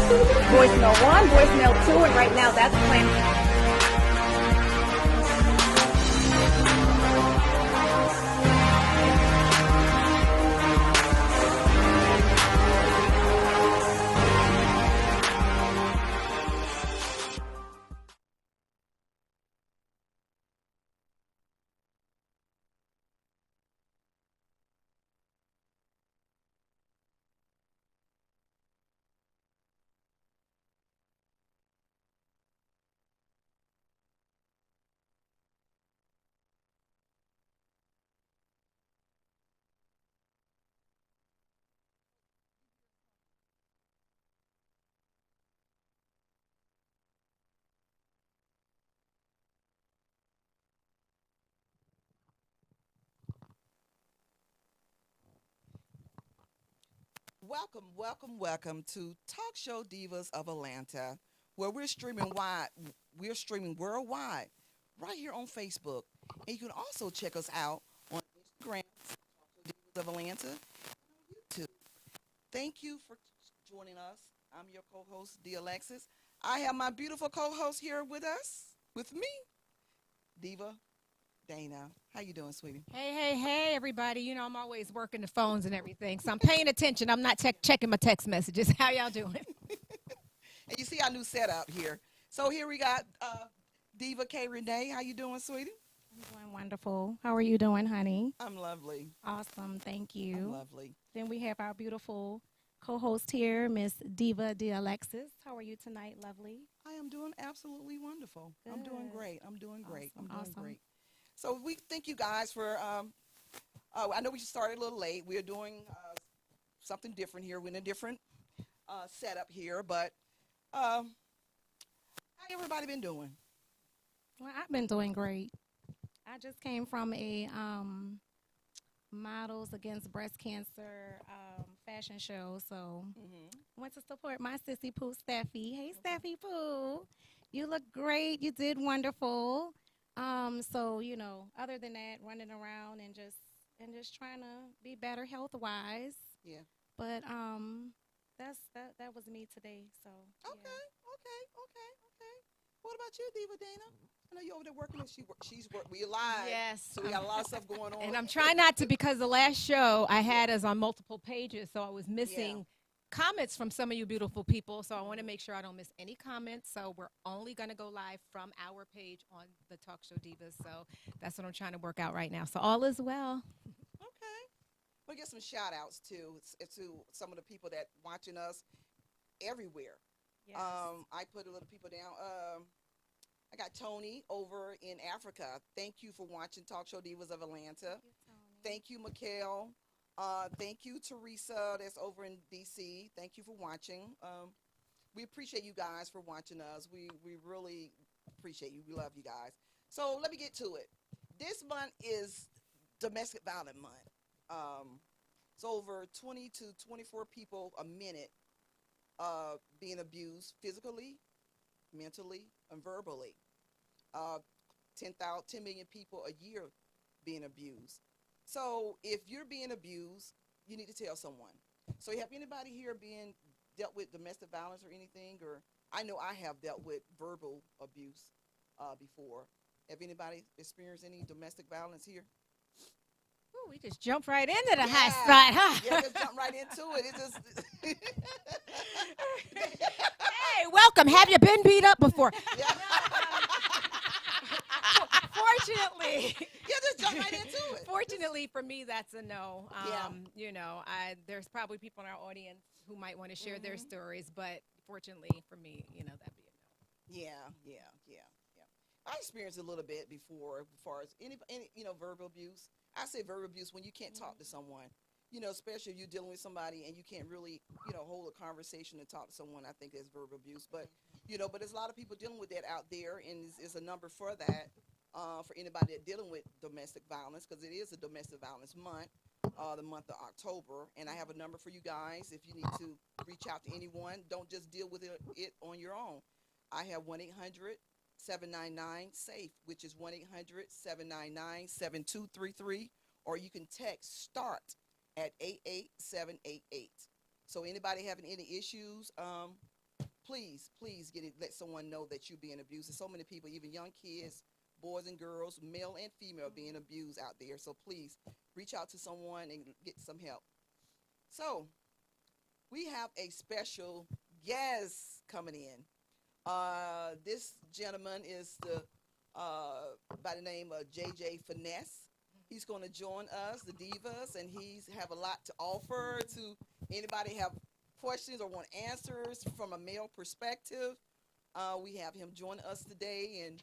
Voicemail 1, voicemail 2, and right now that's playing. Welcome to Talk Show Divas of Atlanta, where we're streaming worldwide, right here on Facebook. And you can also check us out on Instagram, Divas of Atlanta, too. Thank you for joining us. I'm your co-host, D. Alexis. I have my beautiful co-host here with me, Diva Dana. How you doing, sweetie? Hey, everybody. You know, I'm always working the phones and everything, so I'm paying attention. I'm not checking my text messages. How y'all doing? And you see our new setup here. So here we got Diva K. Renee. How you doing, sweetie? I'm doing wonderful. How are you doing, honey? I'm lovely. Awesome. Thank I'm you. lovely. Then we have our beautiful co-host here, Miss Diva D. Alexis. How are you tonight, lovely? I am doing absolutely wonderful. I'm doing Good. great. I'm doing great. I'm doing Awesome. great. So we thank you guys for. I know we started a little late. We are doing something different here. We're in a different setup here, but how everybody been doing? Well, I've been doing great. I just came from a Models Against Breast Cancer fashion show, so went to support my sissy Pooh Steffi. Hey, Steffi Pooh, you look great. You did wonderful. So other than that, running around and just trying to be better health wise. Yeah. But that was me today. So Okay. Okay. What about you, Diva Dana? I know you're over there working, and she's work. We live. Yes. So we got a lot of stuff going on. And I'm trying not to, because the last show I had us on multiple pages, so I was missing comments from some of you beautiful people. So I want to make sure I don't miss any comments. So we're only going to go live from our page on the Talk Show Divas. So that's what I'm trying to work out right now. So all is well. Okay. We'll get some shout outs to some of the people that watching us everywhere. yes. I put a little people down. I got Tony over in Africa. Thank you for watching Talk Show Divas of Atlanta. Thank you, Mikhail. Thank you, Teresa, that's over in DC. Thank you for watching. We appreciate you guys for watching us. We really appreciate you. We love you guys. So let me get to it. This month is Domestic Violence Month. It's over 20 to 24 people a minute being abused physically, mentally, and verbally. 10 million people a year being abused. So if you're being abused, you need to tell someone. So have anybody here being dealt with domestic violence or anything? Or I know I have dealt with verbal abuse before. Have anybody experienced any domestic violence here? Ooh, we just jumped right into the Yeah. high spot, huh? Yeah, just jump right into it. It just Hey, welcome. Have you been beat up before? yeah. Fortunately. Yeah, just jump right into it. Fortunately for me, that's a no. Yeah. There's probably people in our audience who might want to share their stories, but fortunately for me, that'd be a no. Yeah. I experienced a little bit before, as far as any verbal abuse. I say verbal abuse when you can't talk to someone, especially if you're dealing with somebody and you can't really, hold a conversation and talk to someone. I think that's verbal abuse. But, but there's a lot of people dealing with that out there, and there's a number for that, for anybody that's dealing with domestic violence, because it is a domestic violence month, the month of October. And I have a number for you guys if you need to reach out to anyone. Don't just deal with it on your own. I have 1-800-799-SAFE, which is 1-800-799-7233, or you can text START at 88788. So anybody having any issues, please let someone know that you're being abused. There's so many people, even young kids, boys and girls, male and female, being abused out there. So please reach out to someone and get some help. So we have a special guest coming in. This gentleman is by the name of JJ Finesse. He's going to join us, the Divas, and he's have a lot to offer to anybody have questions or want answers from a male perspective. We have him join us today, and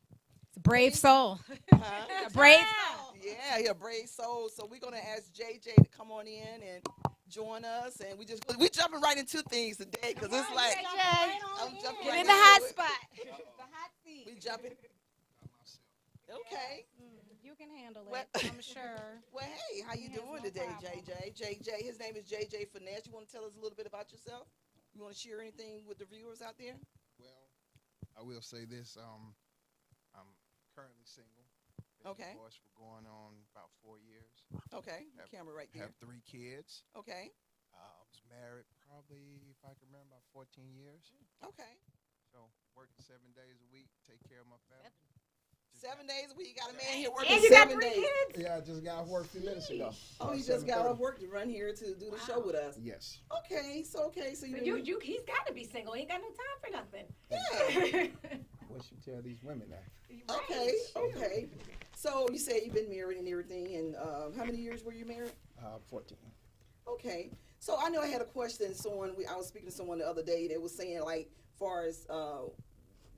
It's a brave soul. a brave soul. Yeah, he's a brave soul. So we're gonna ask JJ to come on in and join us, and we jumping right into things today because it's like I'm jumping Get right in the into hot it. spot. The hot seat. We jumping. Okay. You can handle it, Well- I'm sure. Well, hey, how you Yes, doing no today, problem. JJ? His name is JJ Finesse. You want to tell us a little bit about yourself? You want to share anything with the viewers out there? Well, I will say this. I'm currently single. Been Okay. divorced for going on about 4 years. Okay, Have- camera right there. Have 3 kids. Okay, I was married probably, if I can remember, about 14 years. okay. So working 7 days a week, take care of my family. Just 7 got- days a week. You got a man here working And you got 7 3 days. kids. Yeah, I just got off work a few minutes ago. Oh, you just got off work to run here to do the show with us. Yes. Okay, so So he's got to be single. He ain't got no time for nothing. yeah. What you tell these women that? Okay. So you say you've been married and everything, and how many years were you married? 14. Okay. So I know I had a question. I was speaking to someone the other day that was saying, like, far as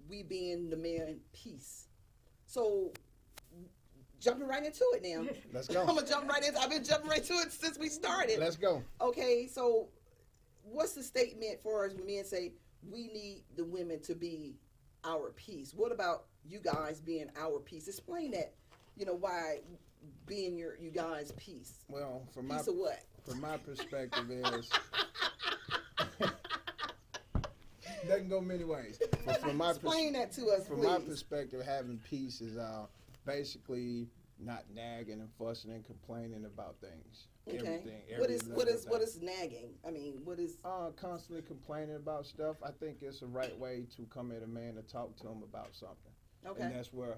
we being the man piece. So jumping right into it now. Let's I'm go. gonna jump right into. I've been jumping right to it since we started. Let's go. Okay. So what's the statement for as men say we need the women to be our piece? What about you guys being our piece? Explain that. Why being you guys' piece. Well, from my Piece of what? perspective is that can go many ways. But from my Explain that to us, from please. my perspective, having peace is basically not nagging and fussing and complaining about things. Okay. Everything. What every is little thing. nagging? I mean, what is? Constantly complaining about stuff. I think it's the right way to come at a man to talk to him about something. Okay. And that's where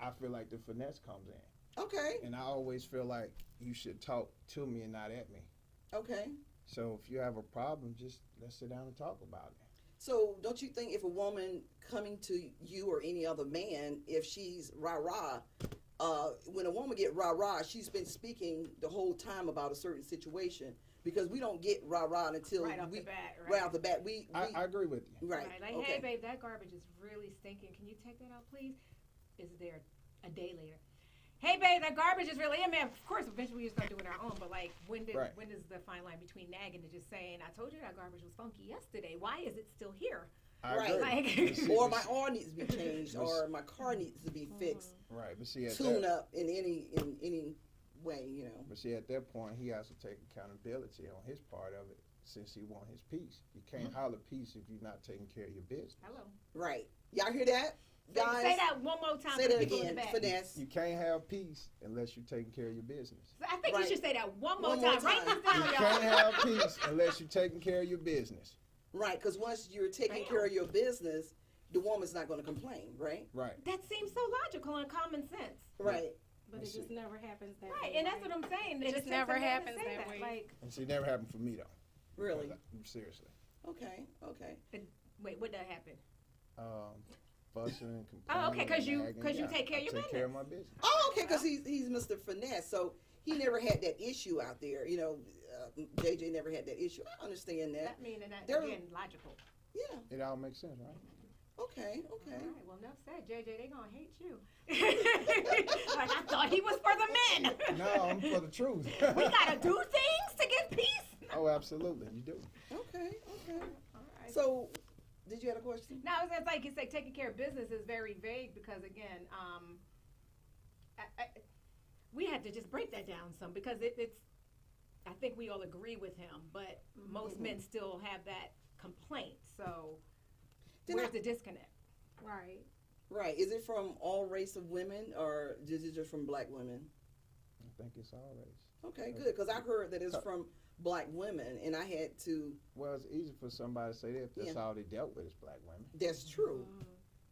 I feel like the finesse comes in. Okay. And I always feel like you should talk to me and not at me. Okay. So if you have a problem, just let's sit down and talk about it. So don't you think if a woman coming to you or any other man, if she's rah-rah, when a woman get rah-rah, she's been speaking the whole time about a certain situation, because we don't get rah-rah until Right off the bat, right? right off the bat. We I agree with you. right. Like, Okay. hey, babe, that garbage is really stinking. Can you take that out, please? Is there a day later? Hey, babe, that garbage is really, man, of course, eventually we start doing our own, but, like, when Right. is the fine line between nagging and just saying, I told you that garbage was funky yesterday. Why is it still here? I Right. agree. Like- Or my oil needs to be changed, or my car needs to be fixed, Right, but see at tune that, up in any way, but see at that point he has to take accountability on his part of it, since he want his peace. You can't holler peace if you're not taking care of your business. Hello. Right. Y'all hear that, guys? Say that one more time Say for the that people in again. the back. Finesse. You can't have peace unless you're taking care of your business. I think Right. you should say that one more One more time. Write time. this You down, can't y'all. have peace unless you're taking care of your business. Right, because once you're taking Bam. care of your business, the woman's not going to complain, right? Right. That seems so logical and common sense. Right. But it just never happens that Right, way. and that's what I'm saying. It just takes never a man to happens say that way. Like, And see, it never happened for me though. Really? Seriously. Okay. wait, what that happened? Fussing and complaining. Oh, okay, 'cause you- nagging. 'cause you Yeah, take care of I your take care of my business. Oh, okay, because he's Mr. Finesse, so he never had that issue out there. JJ never had that issue. I understand that. That mean, and that, There- again, logical. Yeah. It all makes sense, right? Okay. All right, well, enough said. JJ, they gonna hate you. Like, I thought he was for the men. No, I'm for the truth. We gotta do things to get peace. Oh, absolutely, you do. Okay. All right. So, did you have a question? No, it's like you said, taking care of business is very vague because, again, we had to just break that down some because it's. I think we all agree with him, but most men still have that complaint. So, where's the disconnect? Right. Right. Is it from all race of women, or is it just from black women? I think it's all race. Okay, good, because I heard that it's from black women, and I had to. Well, it's easy for somebody to say that if that's all they dealt with is black women. That's true.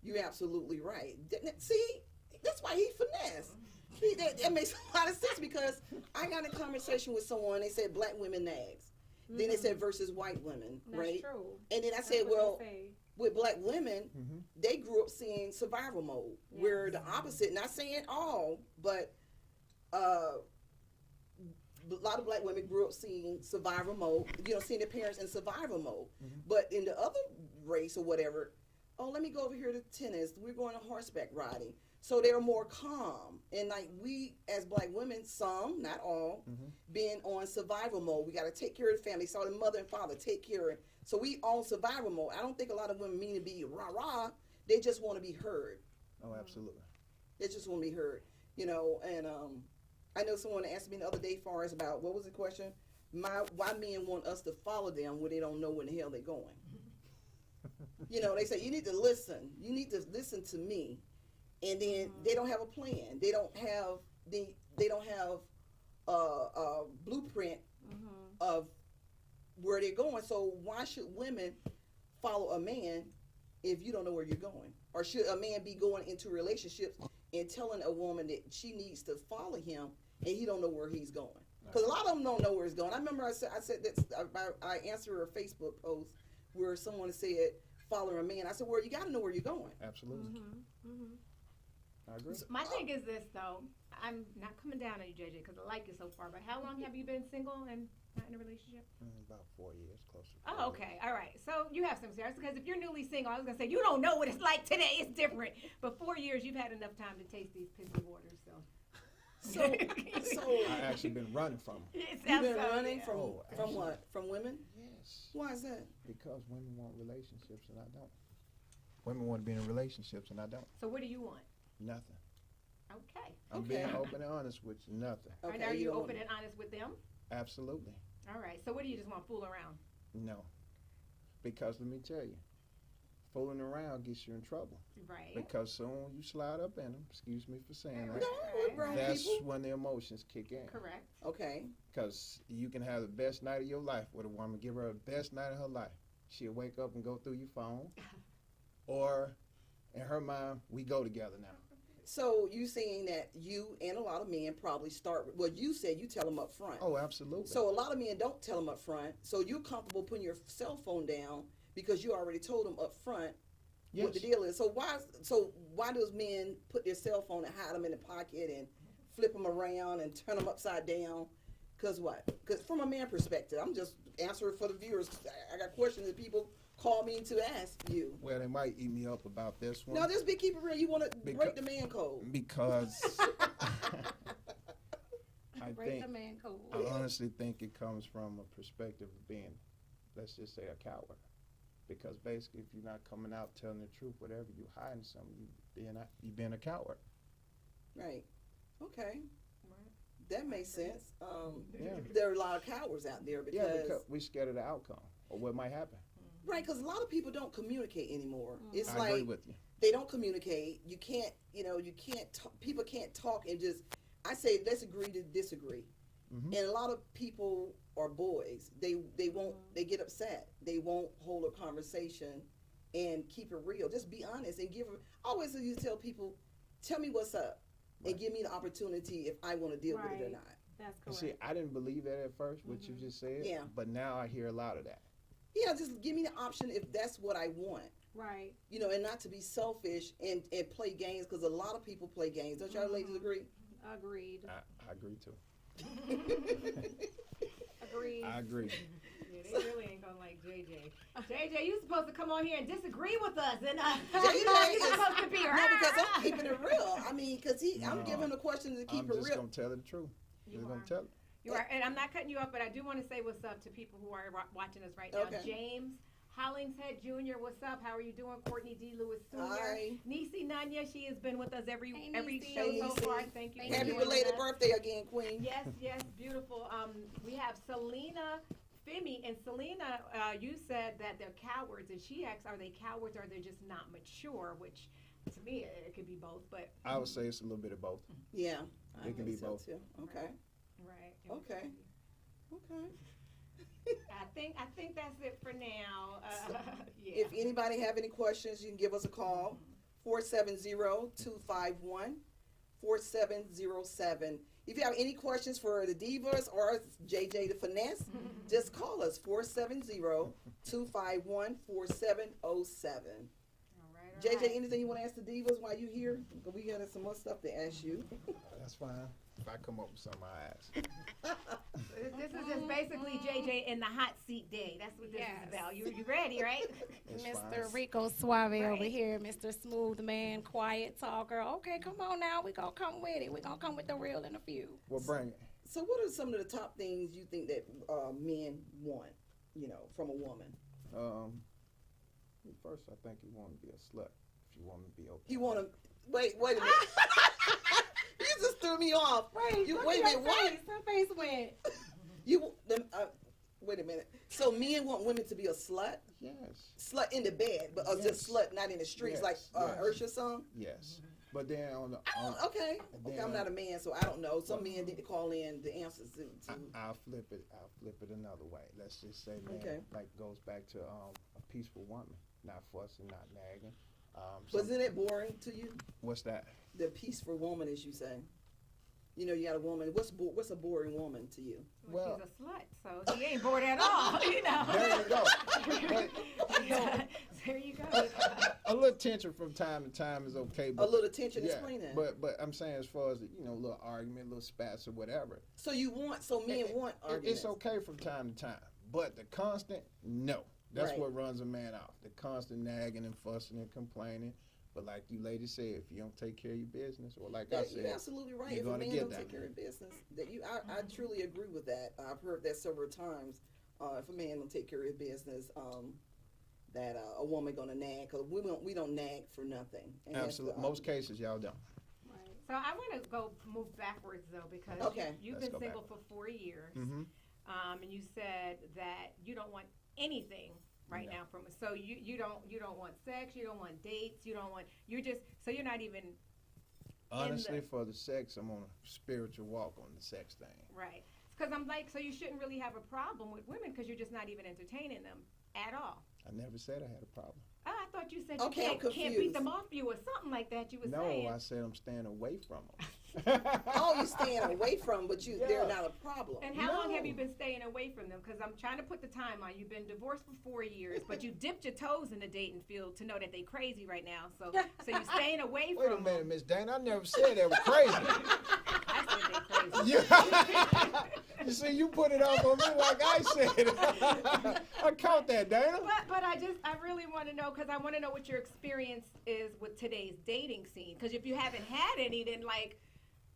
You're absolutely right. See, that's why he finessed. That makes a lot of sense because I got in a conversation with someone. They said black women nags. Then they said versus white women, right? That's true. And then I said, well, with black women, they grew up seeing survival mode. Yes. Where the opposite, not saying all, but a lot of black women grew up seeing survival mode, seeing their parents in survival mode. But in the other race or whatever, oh, let me go over here to tennis. We're going to horseback riding. So they're more calm. And like we, as black women, some, not all, being on survival mode. We got to take care of the family. So the mother and father take care of. So we on survival mode. I don't think a lot of women mean to be rah-rah. They just want to be heard. Oh, absolutely. They just want to be heard. And I know someone asked me the other day far as about, what was the question? Why men want us to follow them when they don't know where the hell they're going. They say, you need to listen. You need to listen to me. And then they don't have a plan. They don't have a blueprint of where they're going. So why should women follow a man if you don't know where you're going? Or should a man be going into relationships and telling a woman that she needs to follow him and he don't know where he's going? Because a lot of them don't know where he's going. I remember I said that I answered a Facebook post where someone said follow a man. I said, well, you got to know where you're going. Absolutely. I agree. My thing is this, though. I'm not coming down on you, JJ, because I like you so far. But how long have you been single and not in a relationship? About 4 years, closer. Oh, okay. All right. So you have some serious. Because if you're newly single, I was going to say, you don't know what it's like today. It's different. But 4 years, you've had enough time to taste these pissy waters, so. So I actually been running from them. You've been running from what? From women? Yes. Why is that? Because women want relationships and I don't. Women want to be in relationships and I don't. So what do you want? Nothing. Okay. I'm being open and honest with you. Nothing. Okay. And are you open and honest with them? Absolutely. All right. So what do you just want to fool around? No. Because let me tell you, fooling around gets you in trouble. Right. Because soon you slide up in them, excuse me for saying that, No, that's when the emotions kick in. Correct. Okay. Because you can have the best night of your life with a woman, give her the best night of her life. She'll wake up and go through your phone. Or in her mind, we go together now. So you saying that you and a lot of men probably start, well, you said you tell them up front. Oh, absolutely. So a lot of men don't tell them up front. So you're comfortable putting your cell phone down because you already told them up front what the deal is. So why does men put their cell phone and hide them in the pocket and flip them around and turn them upside down? Because what? Because from a man perspective, I'm just answering for the viewers. I got questions that people call me to ask you. Well, they might eat me up about this one. No, just keep it real. You want to break the man code. Because Break the man code. I honestly think it comes from a perspective of being, let's just say, a coward. Because basically, if you're not coming out telling the truth, whatever you're hiding something, you're being a coward. Right. Okay. Right. That makes sense. Yeah. There are a lot of cowards out there because we're scared of the outcome or what might happen. Right, because a lot of people don't communicate anymore. It's I agree with you. They don't communicate. You can't, people can't talk and just, I say, let's agree to disagree. And a lot of people are boys. They get upset. They won't hold a conversation and keep it real. Just be honest and give. I always used to tell people, tell me what's up and give me the opportunity if I want to deal with it or not. That's correct. See, I didn't believe that at first, what you just said. Yeah. But now I hear a lot of that. Yeah, just give me the option if that's what I want. Right. And not to be selfish and play games, because a lot of people play games. Don't y'all ladies agree? Agreed. I agree too. Agreed. I agree. Yeah, they really ain't gonna like JJ. JJ, you supposed to come on here and disagree with us, and JJ you're supposed to be no, because I'm keeping it real. I mean, because I'm giving him the question to keep it real. I'm just gonna tell the truth. You Just are. gonna tell it. You are, and I'm not cutting you off, but I do want to say what's up to people who are watching us right now. Okay. James Hollingshead Jr., what's up? How are you doing? Courtney D. Lewis Sr. Hi. Nisi Nanya, she has been with us every Nisi. show Hey, so Nisi. far. Thank you. for Happy joining belated us. birthday again, Queen. Yes, beautiful. We have Selena Femi, and Selena, you said that they're cowards, and she asks, are they cowards or are they just not mature? Which, to me, it could be both. But I would say it's a little bit of both. Yeah, I It can think be so both. too. Okay. right. Okay. Okay. I think that's it for now. Yeah. If anybody have any questions, you can give us a call, 470-251-4707. If you have any questions for the Divas or JJ the Finesse, just call us, 470-251-4707. All right. JJ, anything you want to ask the Divas while you here? We got some more stuff to ask you. That's fine. If I come up with something, I ask. This is just basically JJ in the hot seat day. That's what this is about. You ready, right? It's Mr. fine. Rico Suave over Right. here, Mr. Smooth Man, quiet talker. Okay, come on now. We gonna come with it. We gonna come with the real and a few. Well, bring it. So what are some of the top things you think that men want, from a woman? First, I think you want to be a slut. If you want to be okay. You want to, wait a minute. You just threw me off. Wait, You, look wait a at minute, your what? face. Her face went. Wait a minute. So men want women to be a slut? Yes. Slut in the bed, but just Yes. slut not in the streets, like Yes. Ursha's song? Yes. But then Okay, then- I'm not a man, so I don't know. Some men need to call in the answers to I'll flip it. I'll flip it another way. Let's just say, man, Okay. like goes back to a peaceful woman, not fussing, not nagging. Wasn't it boring to you? What's that? The peaceful woman, as you say. You got a woman. What's a boring woman to you? Well, she's a slut, so he ain't bored at all. There you go. But, There you go. a little tension from time to time is okay. But A little tension. Explain that. But I'm saying as far as a little argument, little spats or whatever. So men want arguments. It's okay from time to time, but the constant, no. That's Right. what runs a man off. The constant nagging and fussing and complaining. But like you ladies said, if you don't take care of your business, or like I said, You're absolutely right. you're If a gonna man get don't that take care of business, I truly agree with that. I've heard that several times. If a man don't take care of his business, that a woman gonna nag, because we don't nag for nothing. And that's absolutely, the, most cases y'all don't. So I want to move backwards though, because Okay. you've Let's been go single for 4 years, Mm-hmm. and you said that you don't want anything right No. now from us. So you don't want sex, you don't want dates, you're not even Honestly, for the sex, I'm on a spiritual walk on the sex thing. right. Because I'm like, so you shouldn't really have a problem with women because you're just not even entertaining them at all. I never said I had a problem. Oh, I thought you said Okay, I'm you can't beat confused. them off you or something like that. You were No, saying. I said I'm staying away from them. Oh, you're staying away from, but they're Yeah. not a problem. And how long have No. you been staying away from them? Because I'm trying to put the time on. You've been divorced for 4 years, but you dipped your toes in the dating field to know that they crazy right now. So you're staying away Wait a from minute, them. Miss Dana. I never said they were crazy. I said they crazy. Yeah. You see, you put it off on me like I said. I caught that, Dana. But I really want to know, because I want to know what your experience is with today's dating scene. Because if you haven't had any, then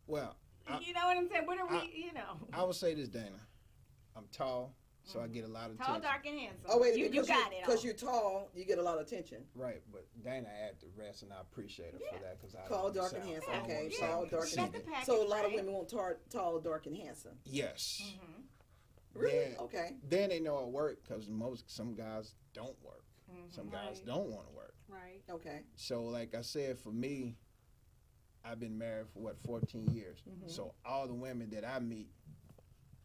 Well, you know what I'm saying? What are we, I would say this, Dana. I'm tall, so I get a lot of Tall, attention. dark, and handsome. Oh, wait a you minute, got it all. because you're tall, you get a lot of attention. Right, but Dana add the rest, and I appreciate her for that because I Tall, don't dark, sound- and handsome. I don't Okay, wanna yeah. tall, sound dark, and conceited. handsome. Package, So a lot of right? women want tall, dark, and handsome. Yes. Mhm. Really? Then, Okay. then they know it work because some guys don't work. Mhm. Some guys Right. don't want to work. Right. Okay. So, like I said, for me, I've been married for 14 years. Mhm. So all the women that I meet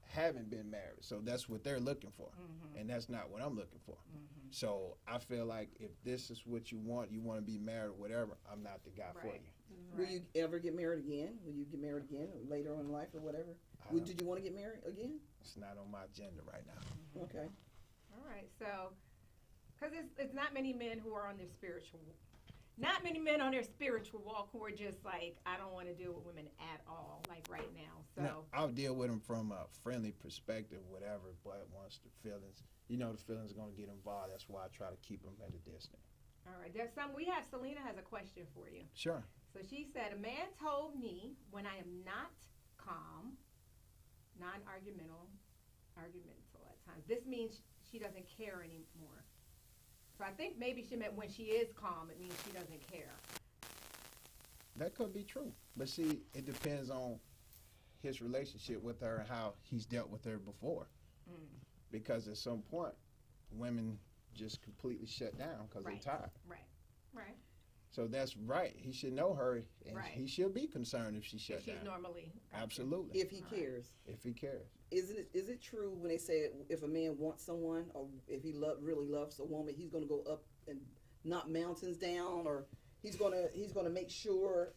haven't been married. So that's what they're looking for, Mhm. and that's not what I'm looking for. Mhm. So I feel like if this is what you want to be married, whatever, I'm not the guy for Right. you. Will you ever get married again? Will you get married again later on in life or whatever? Did you want to get married again? It's not on my agenda right now. Okay. All right, so because it's not many men who are on their spiritual, not many men on their spiritual walk who are just like, I don't want to deal with women at all, like right now. So Now, I'll deal with them from a friendly perspective, whatever. But once the feelings, the feelings are gonna get involved. That's why I try to keep them at a distance. all right, there's some. We have Selena has a question for you. Sure. So she said, a man told me when I am not calm, non-argumental at times. This means she doesn't care anymore. So I think maybe she meant when she is calm, it means she doesn't care. That could be true. But see, it depends on his relationship with her and how he's dealt with her before. Mm. Because at some point, women just completely shut down because Right. they're tired. Right. Right. So that's right. He should know her, and Right. he should be concerned if she If shut she's down. normally. Gotcha. Absolutely. If he Right. cares. If he cares. Is it true when they say if a man wants someone, or if he really loves a woman, he's going to go up and knock mountains down, or he's gonna make sure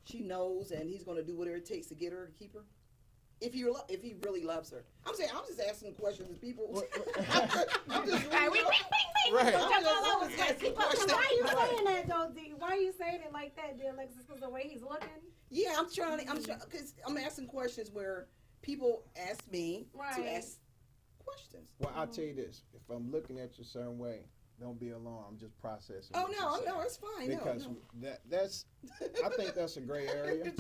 she knows, and he's gonna do whatever it takes to get her, to keep her? If he really loves her, I'm just asking questions to people. I'm just Right, Right. I'm just asking questions. Why are you saying that though, D? Why are you saying it like that, dear Alexis? Because the way he's looking. Yeah, I'm trying, because I'm asking questions where people ask me to Right. ask questions. Well, I'll tell you this: if I'm looking at you a certain way, don't be alarmed. I'm just processing. Oh what no, you're saying. no, it's fine. Because no. that's I think that's a gray area.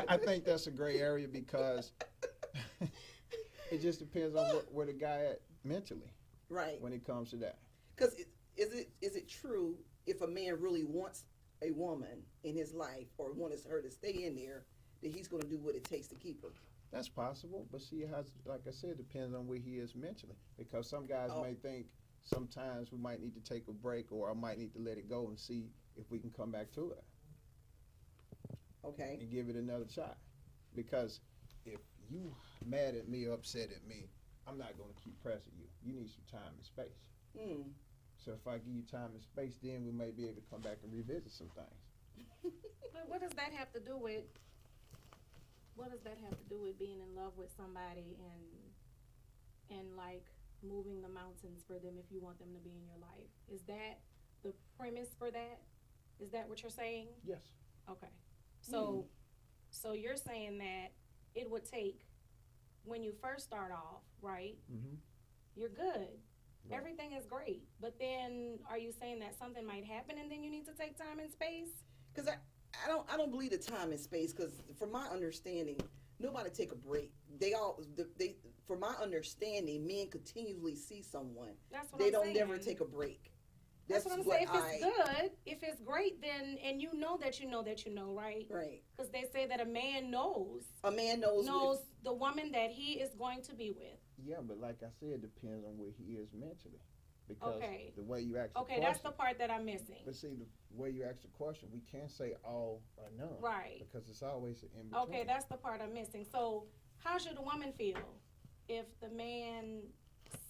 I think that's a gray area because it just depends on where the guy at mentally Right. when it comes to that. Because is it true if a man really wants a woman in his life or wants her to stay in there, that he's going to do what it takes to keep her? That's possible, but see, like I said, it depends on where he is mentally. Because some guys may think sometimes we might need to take a break, or I might need to let it go and see if we can come back to it. Okay. And give it another shot. Because if you mad at me or upset at me, I'm not going to keep pressing you. You need some time and space. Mm. So if I give you time and space, then we may be able to come back and revisit some things. But what does that have to do with? What does that have to do with being in love with somebody and like moving the mountains for them if you want them to be in your life? Is that the premise for that? Is that what you're saying? Yes. Okay. So so you're saying that it would take, when you first start off, right? Mm-hmm. You're good. Right. Everything is great. But then are you saying that something might happen and then you need to take time and space? Because I don't believe the time and space, because from my understanding, nobody take a break. From my understanding, men continually see someone. That's what They I'm don't saying. never take a break. That's what I'm saying. If it's good, if it's great, then, and you know that you know that you know, right? Right. Because they say that a man knows. A man knows the woman that he is going to be with. Yeah, but like I said, it depends on where he is mentally. Because Okay. the way you ask the Okay, question. that's the part that I'm missing. But see, the way you ask the question, we can't say all or none. Right. Because it's always an in between. Okay, that's the part I'm missing. So how should a woman feel if the man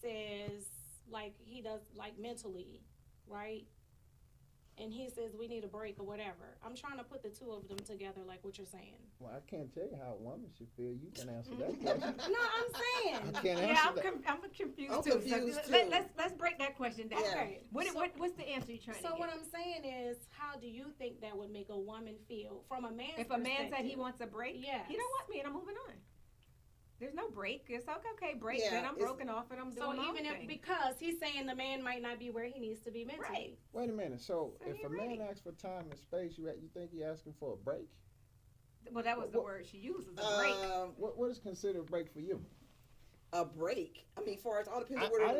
says, like he does, like mentally, right? And he says we need a break or whatever. I'm trying to put the two of them together, like what you're saying. Well, I can't tell you how a woman should feel. You can answer that question. No, I'm saying. I can't Yeah, answer I'm, that. I'm confused I'm too. confused So too. let's break that question down. Yeah. Okay. What's the answer you're trying to So get? what I'm saying is, how do you think that would make a woman feel from a man's If a man said he perspective? wants a break, Yes. he don't want me, and I'm moving on. There's no break. It's okay, break. Yeah, Then I'm it's- broken off, and I'm So doing my even own if, thing. because he's saying the man might not be where he needs to be mentally. Right. Wait a minute. So So if you're a man ready. asks for time and space, you think he asking for a break? Well, that was the What- word she used, is a break. What is considered a break for you? a break. I mean, far as all depends I on where the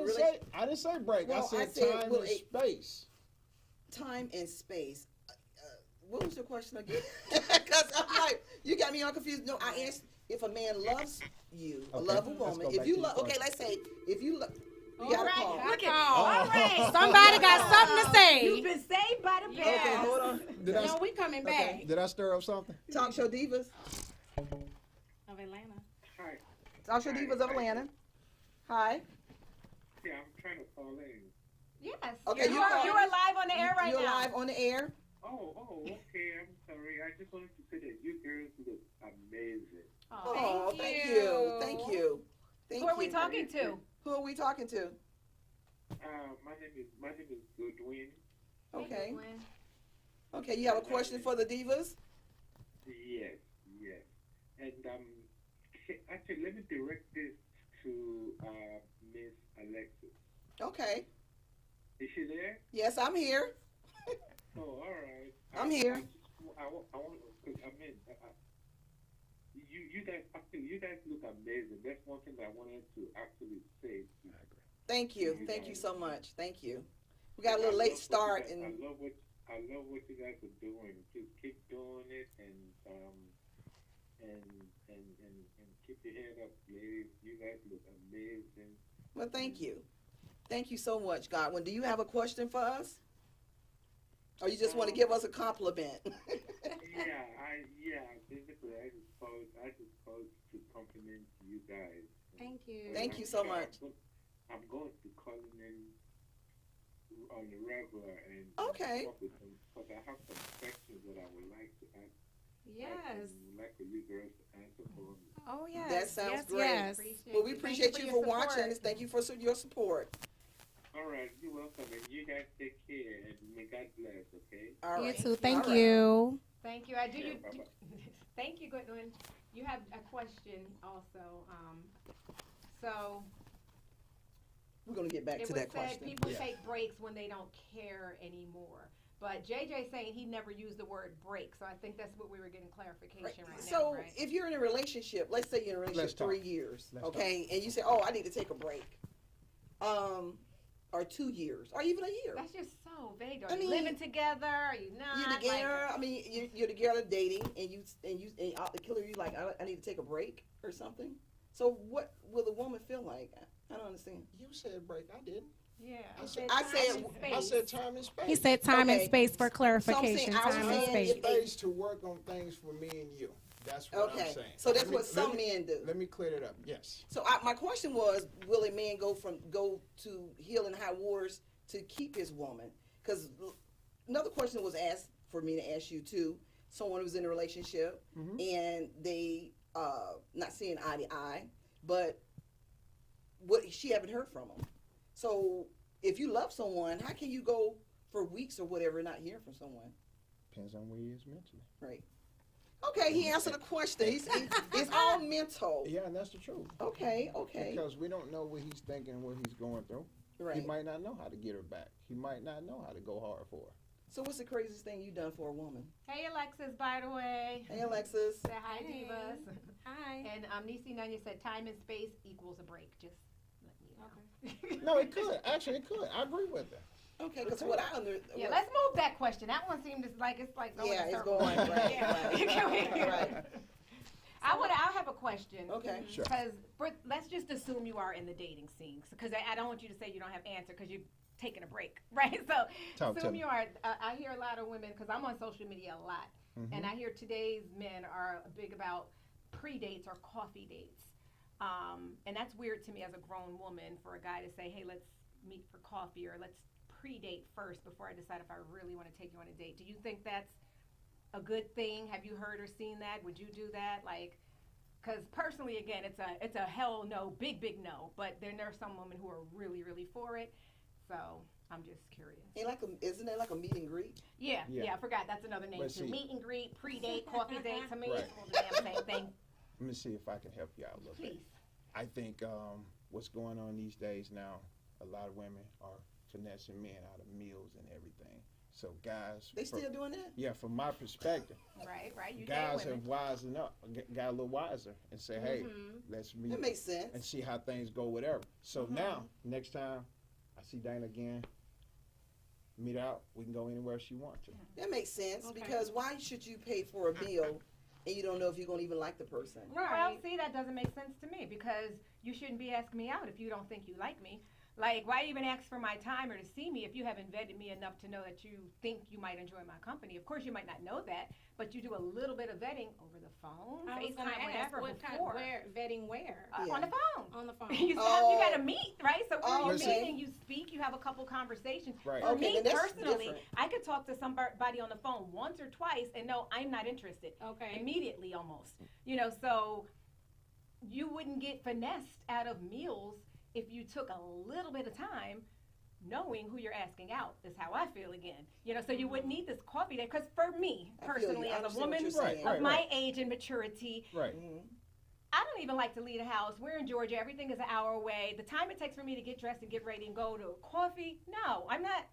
I didn't say break. Well, I I said said, time well, and space. time and space. What was your question again? Because I'm like, you got me all confused. No, I asked if a man loves you, Okay, love a let's woman. go If back you to your love, okay, question. let's say if you love, you All got a right, call. Look at Oh. all right. Somebody got something to say. You've been saved by the Yeah. bell. Okay, hold on. Did I, No, we coming back. did I stir up something? Talk show divas. Of Atlanta. Hi. Talk show divas of Atlanta. Hi. Yeah, I'm trying to call in. Yes. Okay, you are live on the air right You're now. live on the air. Oh, okay. I'm sorry. I just wanted to say that you girls look amazing. Oh, Thank thank you. you. Thank you. Thank Who are we you. talking to? Who are we talking to? My name is Goodwin. Okay. Okay, you have a question for the divas? Yes. And actually, let me direct this to Miss Alexis. Okay. Is she there? Yes, I'm here. Oh, all right. I'm here. I want. I mean, you guys look amazing. That's one thing I wanted to actually say. Thank you. Thank you so much. Thank you. We got a little late start, and I love what you guys are doing. Just keep doing it, and keep your head up, ladies. You guys look amazing. well, thank you. Thank you so much, Godwin. Do you have a question for us? Or you just want to give us a compliment? Basically, I just called to compliment you guys. Thank you. Thank you so much. I'm going to call in on the regular and Okay. talk with them, because I have some questions that I would like to ask. Yes. I would like for you girls to answer for me. Oh, yes. That sounds yes, great. Yes. Well, we appreciate you for your support. watching. Thank you for your support. All right, you're welcome, and you guys take care, and may God bless, okay? All You right. too. Thank All right. you. Thank you. I do. Yeah, You. bye-bye. Thank you, Goodwin. You have a question also. So We're going to get back it to was that said question. people Yeah. take breaks when they don't care anymore. But JJ saying he never used the word break, so I think that's what we were getting clarification right So now, right? if you're in a relationship, let's say you're in a Let's relationship talk. 3 years, Let's okay, and you say, "Oh, I need to take a break," or 2 years, or even a year. That's just so vague. Are I you mean, living together? Are you not? You're together. I mean, you're together dating, and out the killer, you like, I need to take a break or something. So what will the woman feel like? I don't understand. You said break. I didn't. Yeah. I said, I said- I said time and space. He said time and Okay. space for clarification. I was Time and saying space. if they- Space to work on things for me and you. That's what I'm Okay, saying. so that's Let me- what some let me- men do. Let me clear it up. Yes. So my question was, will a man go to hell and high waters to keep his woman? Because another question was asked for me to ask you too. Someone who's in a relationship Mhm. and they not seeing eye to eye, but what she haven't heard from him. So if you love someone, how can you go for weeks or whatever not hear from someone? Depends on where he is mentally. Right. Okay, he answered the question. It's all mental. Yeah, and that's the truth. Okay. Because we don't know what he's thinking, what he's going through. Right. He might not know how to get her back. He might not know how to go hard for her. So what's the craziest thing you done for a woman? Hey, Alexis, by the way. Hey, Alexis. Say hi, Hey. Divas. Hi. And Nisi Nanya said time and space equals a break. Just let me know. No, it could. Actually, it could. I agree with that. Okay, because what I Yeah, let's move that question. That one seemed like it's like going Yeah, in it's circles. going, right, Yeah. right. I have a question. Okay. Sure. Because let's just assume you are in the dating scene. Because I don't want you to say you don't have answer because you're taking a break, right? So Talk to assume me. you are. I hear a lot of women because I'm on social media a lot, and I hear today's men are big about pre-dates or coffee dates. And that's weird to me as a grown woman for a guy to say, hey, let's meet for coffee or let's pre-date first before I decide if I really want to take you on a date. Do you think that's a good thing? Have you heard or seen that? Would you do that? Like, because personally, again, it's a hell no, big no. But then there are some women who are really, really for it. So I'm just curious. Isn't it like a meet and greet? Yeah, Yeah. I forgot that's another name But too. see- Meet and greet, pre-date, coffee date. To me, Right. it's all the damn same thing. Let me see if I can help you out a little bit. Please. I think what's going on these days now, a lot of women are finessing men out of meals and everything. So guys, They still doing that? yeah, from my perspective, Right. You guys date have women. wisened up, got a little wiser, and say, hey, Mhm. let's meet That makes sense. and see how things go, whatever. So now, next time I see Dana again, meet out, we can go anywhere she wants to. That makes sense Okay. because why should you pay for a meal and you don't know if you're gonna even like the person? Well, see, that doesn't make sense to me because you shouldn't be asking me out if you don't think you like me. Like, why even ask for my time or to see me if you haven't vetted me enough to know that you think you might enjoy my company? Of course, you might not know that, but you do a little bit of vetting over the phone, I was gonna FaceTime, ask, whatever, what kind, before. vetting where? Yeah. On the phone. On the phone. You Oh. got to meet, right? So when Oh, you're okay. meeting, you speak, you have a couple conversations. Right. For Okay, me then that's personally, different. I could talk to somebody on the phone once or twice and know I'm not interested. Okay. Immediately almost. So you wouldn't get finessed out of meals if you took a little bit of time knowing who you're asking out is how I feel again. So you wouldn't need this coffee day because for me I feel personally you. I as a understand what woman you're Right, saying. of right. my age and maturity, Right. Mhm. I don't even like to leave the house. We're in Georgia. Everything is an hour away. The time it takes for me to get dressed and get ready and go to coffee, no, I'm not.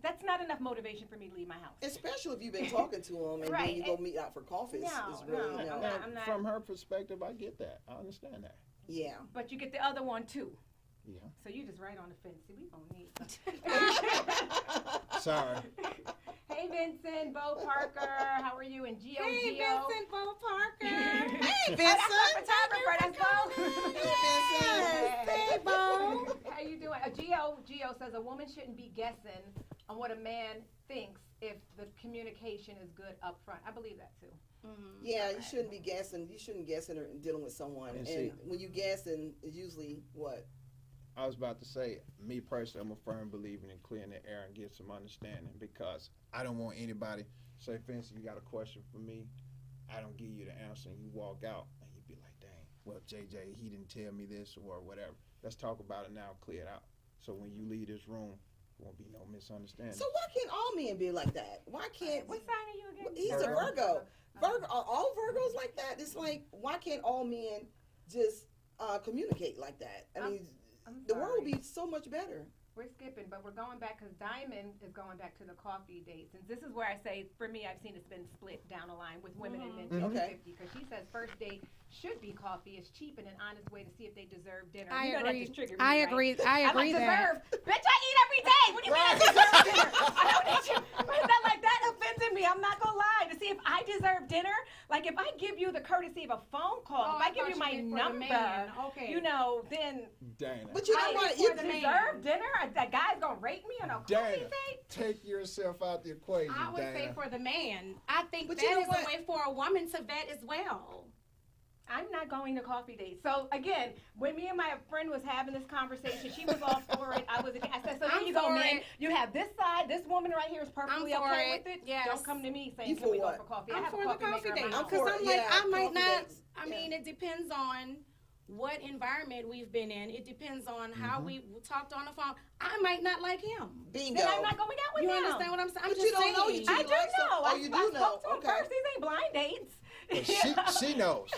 That's not enough motivation for me to leave my house. Especially if you've been talking to them and Right, then you go and- meet out for coffee. It's No, really, no, you know, no. I'm not- From her perspective, I get that. I understand that. yeah. But you get the other one too. Yeah. So you just right on the fence. See, we gonna need. Sorry. Hey Vincent, Bo Parker, how are you? And Gio Hey, Gio. Vincent Bo Parker. Hey, That's my Vincent. photographer. That's Bo. Hey, Hey, Bo. How you doing? Gio says a woman shouldn't be guessing on what a man thinks if the communication is good up front. I believe that too. Mm-hmm. Yeah, you shouldn't be guessing. You shouldn't guessing or dealing with someone. And And see- when you guessing, it's usually what? I was about to say, me personally, I'm a firm believer in clearing the air and get some understanding, because I don't want anybody, say for instance, you got a question for me, I don't give you the answer and you walk out and you be like, dang, well, JJ, he didn't tell me this or whatever. Let's talk about it now, clear it out. So when you leave this room, there won't be no misunderstanding. So why can't all men be like that? Why can't? What sign are you again? He's a Virgo. Virgo. Are all Virgos like that? It's like, why can't all men just communicate like that? I mean, I'm the world sorry. would be so much better. We're skipping, but we're going back because Diamond is going back to the coffee dates. And this is where I say, for me, I've seen it's been split down the line with women and men 50-50. Okay. Because she says first date should be coffee. It's cheap and an honest way to see if they deserve dinner. I you know agree. That just triggered me, I right? agree. I I'm agree like, that. deserve. Bitch, I eat every day. What do you mean I deserve dinner? I don't need you. But that, like, that offended me. I'm not going to lie. To see if I deserve dinner, like if I give you the courtesy of a phone call, if I give you my number, Okay. you know, then Dana, But you know I what? you You deserve dinner? That guy's going to rate me on a coffee Dana, date? take yourself out the equation, I would Dana. say for the man. I think But that you know is what? a way for a woman to vet as well. I'm not going to coffee dates. So again, when me and my friend was having this conversation, she was all for it. I was against. I said, so there I'm you go, for man. it. You have this side. This woman right here is perfectly I'm for okay it. with it. Yes. Don't come to me saying, You can for we go what? for coffee? I I'm have for a the coffee coffee maker in date my house. for because it. I'm like, Yeah, I might coffee not. dates. I Yeah. mean, it depends on what environment we've been in. It depends on how we talked on the phone. I might not like him. bingo. Then I'm not going out with You him. understand what I'm saying? I'm But just you don't saying. know you I do do like some- know. oh, you do I know. spoke to him Okay. first. These ain't blind dates. But she knows.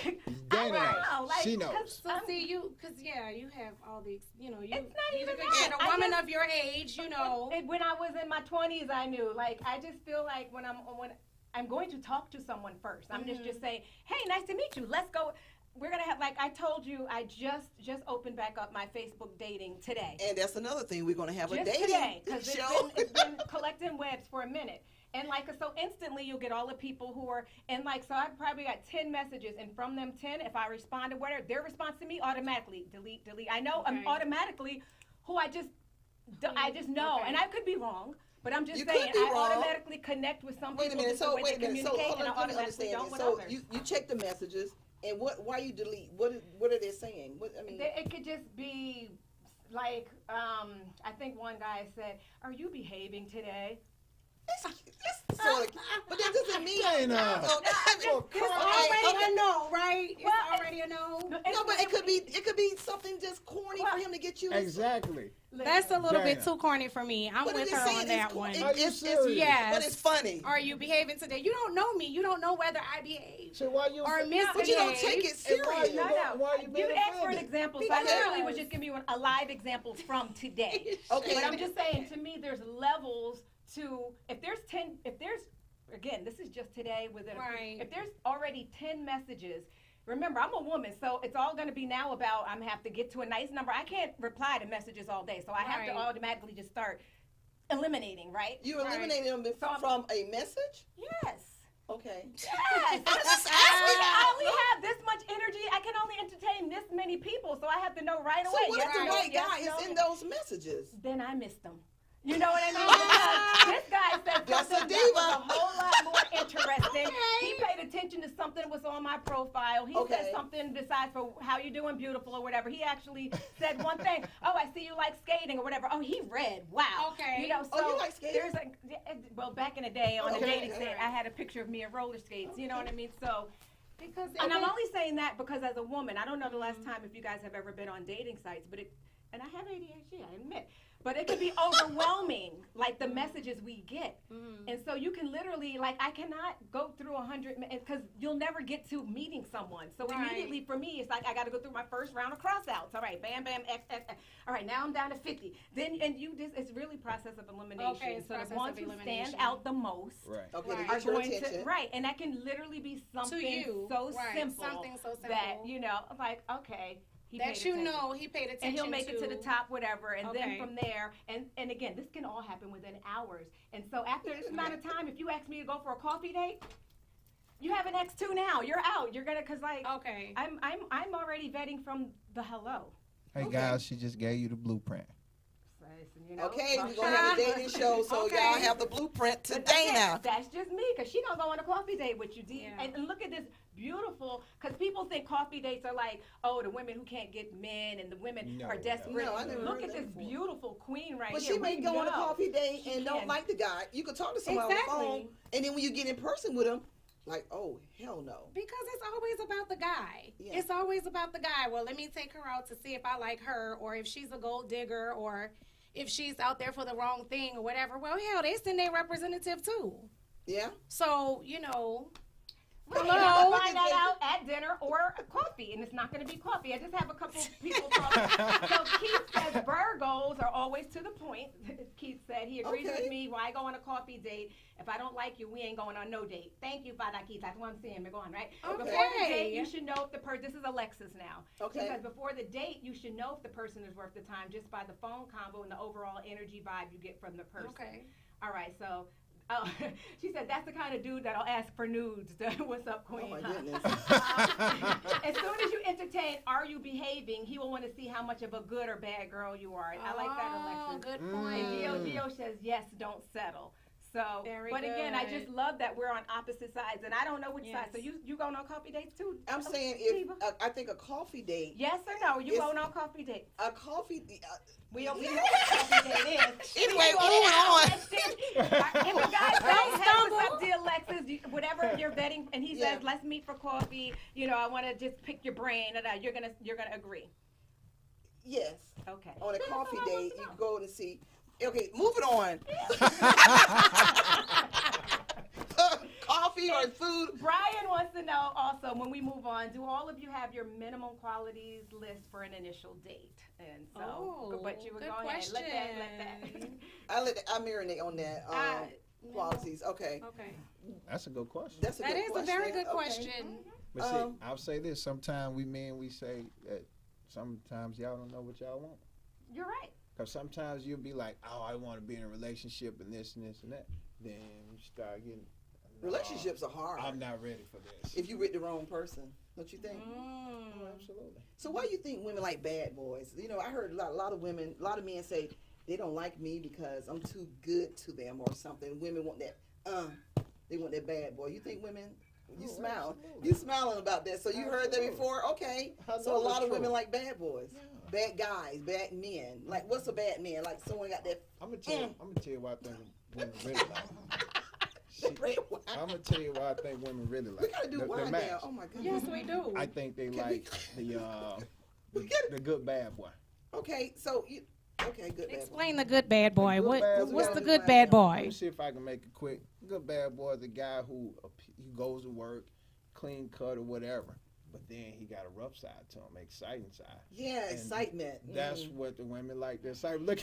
Dana knows. like, She knows. 'cause So see you, cause yeah, you have all these, you know, you. It's not you even could that. get a I woman just- of your age, you know. When I was in my 20s, I knew. Like, I just feel like when I'm going to talk to someone first. I'm just saying, hey, nice to meet you. Let's go. We're gonna have, like I told you, I just opened back up my Facebook dating today. And that's another thing. We're going to have a Just dating today, because show. it's been collecting webs for a minute. And like, so instantly you'll get all the people who are, and like, so I probably got 10 messages, and from them 10, if I responded, whatever, their response to me automatically, delete. I know I'm Okay. automatically who I just know, Okay. and I could be wrong, but I'm just You saying, could be I wrong. automatically connect with some Wait a people minute. just the So way wait a they minute. So communicate, hold and I on. Let me automatically understand don't it. with So others. you check the messages, and why you delete? What are they saying? What I mean. It could just be like, I think one guy said, "Are you behaving today?" It's sort of, but that doesn't mean. Dana. Oh, It's already a no, right? It's Well, already a no. No, but it could be something just corny for him to get you. Exactly. That's a little bit Dana. too corny for me. I'm But with it's her saying on it's that cool. one. Are you serious? Yes. But it's funny. Are you behaving today? You don't know me. You don't know whether I behave So why you? or misbehave. But you don't take it And why serious. you No, go- why you you being asked for an offended? example, so I Because- literally was just giving you a live example from today. Okay. But I'm just saying, to me, there's levels to, if there's, again, this is just today with it. Right. If there's already 10 messages, remember, I'm a woman, so it's all going to be now about, I'm have to get to a nice number. I can't reply to messages all day, so I have to Right. automatically just start eliminating, right? You Right. eliminated them So I'm- from a message. Yes. Okay. Yes. just I only have this much energy. I can only entertain this many people, so I have to know right So away. what yes, if the no, right yes, guy no. is in those messages? Then I missed them. You know what I mean? Because this guy said That's a something that was diva. a whole lot more interesting. Okay. He paid attention to something that was on my profile. He Okay. said something besides for how you doing, beautiful, or whatever. He actually said one thing. Oh, I see you like skating or whatever. Oh, he read. Wow. Okay. You know, so Oh, you like skating? there's well, back in the day on Okay, a dating okay. site, I had a picture of me in roller skates. You know what I mean? So. Because And I'm only saying that because as a woman, I don't know the last time if you guys have ever been on dating sites, but and I have ADHD, I admit, but it can be overwhelming, like the messages we get. And so you can literally, like, I cannot go through 100, because you'll never get to meeting someone. So Right. immediately for me, it's like I got to go through my first round of cross-outs. All right, bam, bam, X, X, X. All right, now I'm down to 50. Then, and you just, it's really process of elimination. Okay, it's so process the ones of who elimination. stand out the most Right. Okay, Right. to are get your going attention. to, right, and that can literally be something to you, so right. simple Something so simple that, you know, like, okay, he that paid you attention. know he paid attention And he'll make it to the top, whatever, and then Okay. from there, and again, this can all happen within hours. And so after this amount of time, if you ask me to go for a coffee date, you have an X2 now. You're out. You're gonna, cause like, Okay. I'm already vetting from the hello. Hey Okay. guys, she just gave you the blueprint. So Okay, we're gonna have a dating show, so Okay. y'all have the blueprint But today again, now. That's just me, because she gonna go on a coffee date with you, D. Yeah. And look at this beautiful, because people think coffee dates are like, oh, the women who can't get men and the women No, are desperate. no, I never Look heard at that this before. beautiful queen right But here. she may We go on a know. coffee date She and don't can. like the guy. You can talk to somebody Exactly. on the phone, and then when you get in person with him, like, oh, hell no. Because it's always about the guy. Yeah. It's always about the guy. Well, let me take her out to see if I like her, or if she's a gold digger, or if she's out there for the wrong thing or whatever. Well, hell, they send their representative too. Yeah? So, you know, Right, Hello? and I can find that out at dinner or coffee, and it's not going to be coffee. I just have a couple people talking. So Keith says Virgos are always to the point. Keith said he agrees Okay. with me. Why go on a coffee date? If I don't like you, we ain't going on no date. Thank you, Father Keith. That's what I'm saying. We're going, right? Okay. Before the date, you should know if the person, this is Alexis now. Okay. She says before the date, you should know if the person is worth the time just by the phone combo and the overall energy vibe you get from the person. okay. All right, so she said that's the kind of dude that'll ask for nudes. What's up, Queen? Oh, my huh? goodness. As soon as you entertain, are you behaving? He will want to see how much of a good or bad girl you are. I like that, Oh, Alexis. good point. And Gio says yes, don't settle. So, Very but again, I good. just love that we're on opposite sides, and I don't know which side. So Yes. you going on coffee dates too? I'm saying if Diva? I think a coffee date, Yes or no? You It's- going on coffee dates? a coffee. We know what coffee date is. Anyway, You moving know, on. that's it. If a guy says, hey, what's up, dear Alexis, whatever you're vetting, and he Yeah. says, let's meet for coffee, I want to just pick your brain, you're gonna agree. Yes. Okay. On a That's coffee all I want date, to you know. go to see. Okay, moving on. Coffee or food? Brian wants to know also, when we move on, do all of you have your minimum qualities list for an initial date? And so, Oh, but you were good going ahead. Let that. I marinate on that. Qualities. Okay. Okay. That's a good question. That's a That good is question. a very good Okay. question. But see, Um, I'll say this: sometimes we say that sometimes y'all don't know what y'all want. You're right. Because sometimes you'll be like, oh, I want to be in a relationship and this and this and that. Then you start getting. "No, Relationships are hard. I'm not ready for this. If you with the wrong person, don't you think? Oh, absolutely. So why do you think women like bad boys? I heard a lot of women, a lot of men say they don't like me because I'm too good to them or something. Women want that, they want that bad boy. You think women? You Oh, smile. absolutely. You smiling about that. So you heard that Absolutely. before? Okay. I So a know lot it's of women true. like bad boys, Yeah. bad guys, bad men. Like what's a bad man? Like someone got that. I'm gonna tell you why I think women really like. that red wine. I'm gonna tell you why I think women really like. We gotta do the wine match. down. Oh my goodness. Yes, we do. I think they Can like we the gotta- the good bad boy. Okay. So you. Okay. Good. bad boy. Explain the good bad boy. The good What? bad What's boy. the good bad boy? Let me see if I can make it quick. Good bad boy is the guy who goes to work, clean cut or whatever, but then he got a rough side to him, exciting side. Yeah. And Excitement. That's Mhm. what the women like. They're excited. Look.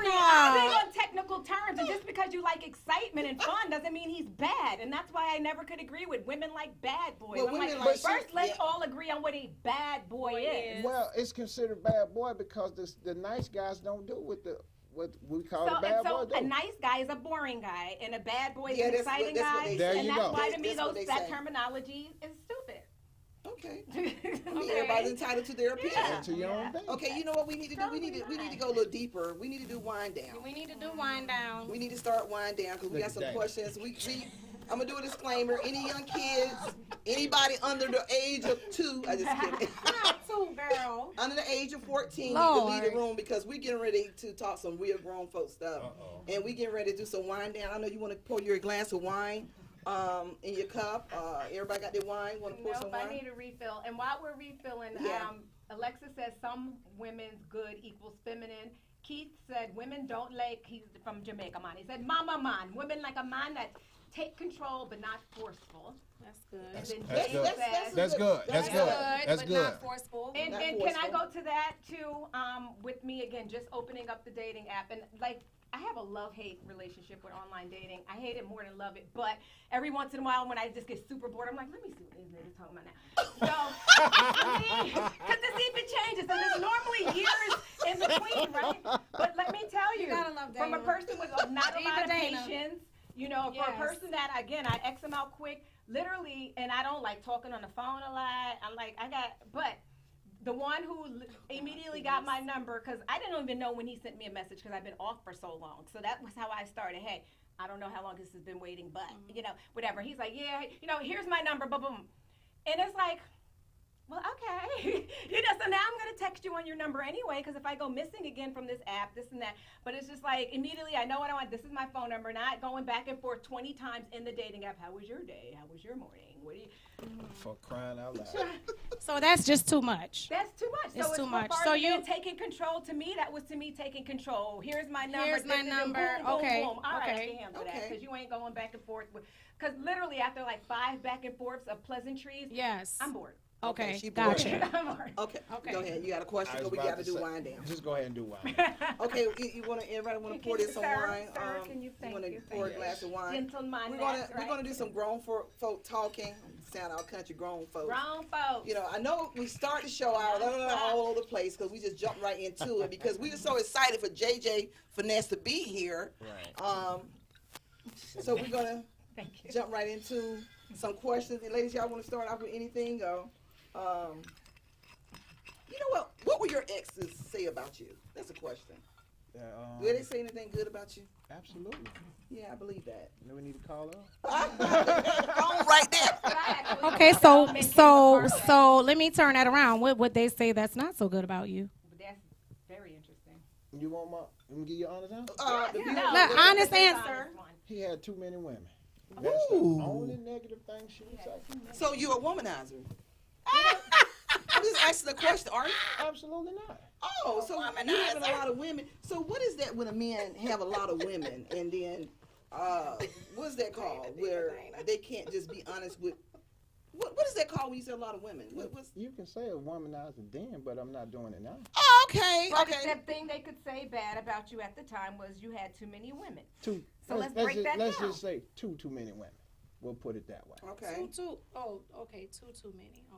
I'm big on technical terms, and just because you like excitement and fun doesn't mean he's bad. And that's why I never could agree with women like bad boys. Well, I'm women like, like first, shit, let's yeah. all agree on what a bad boy is. Well, it's considered bad boy because the nice guys don't do what we call So, the bad boy a do. nice guy is a boring guy, and a bad boy is Yeah, an that's what- exciting that's what guy. they There And you that's go. why to me That's what they that say. terminology is stupid. Okay. Okay. Everybody's entitled to their opinion. Yeah. To your own thing. Okay, you know what we need to do? We need to go a little deeper. We need to do wind down. We need to do wind down. We need to start wind down because we Look got at some that. questions. I'm gonna do a disclaimer. Any young kids, anybody under the age of 2, I just kidding. Not too, girl. Under the age of 14, you Lord. can leave the room because we're getting ready to talk some real grown folk stuff. Uh-oh. And we getting ready to do some wind down. I know you want to pour your glass of wine in your cup. Everybody got their wine? Want to pour some Nope, I wine? need a refill. And while we're refilling, Yeah. Alexa says some women's good equals feminine. Keith said women don't like, he's from Jamaica, man. He said mama man. Women like a man that take control but not forceful. That's good. And then That's Jay good. says, That's good. That's good. That's but good. not forceful. and Not can I forceful. go to that too? With me again, just opening up the dating app, and like I have a love-hate relationship with online dating. I hate it more than love it, but every once in a while when I just get super bored, I'm like, let me see what these niggas talking about now. So, because this even changes, and there's normally years in between, right? But let me tell you, gotta love from a Dana. person with not a Diva lot of Dana. patience, for Yes. a person that, again, I X them out quick, literally, and I don't like talking on the phone a lot. I'm like, but The one who immediately got my number, because I didn't even know when he sent me a message because I've been off for so long. So that was how I started. Hey, I don't know how long this has been waiting, but, whatever. He's like, yeah, here's my number, boom, boom. And it's like, well, okay. So now I'm going to text you on your number anyway, because if I go missing again from this app, this and that. But it's just like, immediately, I know what I want. This is my phone number, not going back and forth 20 times in the dating app. How was your day? How was your morning? What do you... For crying out loud. So that's just too much. That's too much. It's too much. So you taking control, to me, that was to me taking control. Here's my number. Here's my number. Boom, boom, Okay. boom. All right, I Okay. can handle that, because you ain't going back and forth. Because literally, after like 5 back and forths of pleasantries, Yes. I'm bored. Okay. she bored. Gotcha. I'm bored. Okay. Okay. Go ahead. You got a question? I was We about got to to do say- wine down. Just go ahead and do wine. Okay. Everybody want to pour this some wine? Sir, can you thank want to you? pour a Thank glass of wine? Gentleman, We're gonna do some grown folk talking. Sound our country grown folks. Grown folks. I know we start the show out all over the place because we just jumped right into it because we were so excited for JJ Finesse to be here. Right. So we're gonna Thank you. jump right into some questions. And ladies, y'all want to start off with anything? What will your exes say about you? That's a question. Did they say anything good about you? Absolutely. Yeah, I believe that. You know we need to call up. Go right there. Okay, so let me turn that around. What would they say that's not so good about you? That's very interesting. You want let me give you an honest answer? Look, honest answer. He had too many women. That's the only negative thing she would say. So you're a womanizer? I'm just asking the question, aren't you? Absolutely not. Oh, so you having a lot of women. So what is that when a man have a lot of women and then what's that called? Where they can't just be honest with what is that called when you say a lot of women? What's You can say a womanizer then, but I'm not doing it now. Oh, okay. But Okay. the thing they could say bad about you at the time was you had too many women. Two. So let's break that Let's down. just say too many women. We'll put it that way. Okay. Too many. Okay.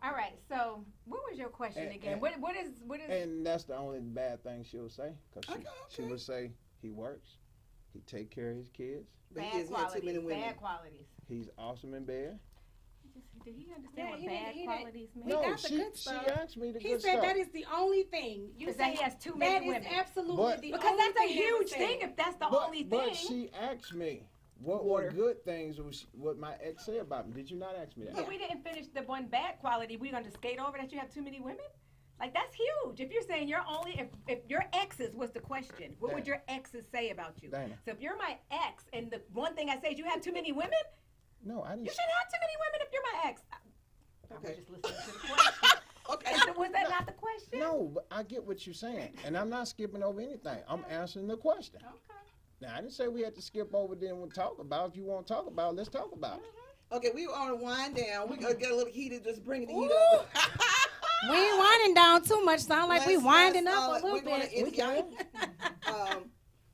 All right. So what was your question And- again? and- What is? And that's the only bad thing she'll say, because she Okay. would say he works, he take care of his kids, But he bad just had too many qualities. women. Bad qualities. he's awesome in bed. Did he understand Yeah, what he bad didn't- qualities mean? No, got the she good stuff. asked me the He good said stuff. that is the only thing. You Because say he has too that many is women. absolutely But- the Because only that's a thing huge they would thing say. if that's the but, only but thing. she asked me what Water. were good things was what my ex said about me. Did you not ask me that? But we didn't finish the one bad quality. We're going to skate over that you have too many women? Like, that's huge. If you're saying you're only, if your exes was the question, what would Dana. your exes say about you? Dana. So if you're my ex and the one thing I say is you have too many women, No, I didn't. you shouldn't have too many women if you're my ex. I Okay. was just listening to the question. Okay. Was that not the question? No, but I get what you're saying, and I'm not skipping over anything. I'm answering the question. Okay. Now, I didn't say we had to skip over. Then we'll talk about. If you want to talk about it, let's talk about it. Okay, we want to wind down. We gonna get a little heated. Just bring the heat up. We ain't winding down too much. Sound like we winding up a little we're gonna bit. end-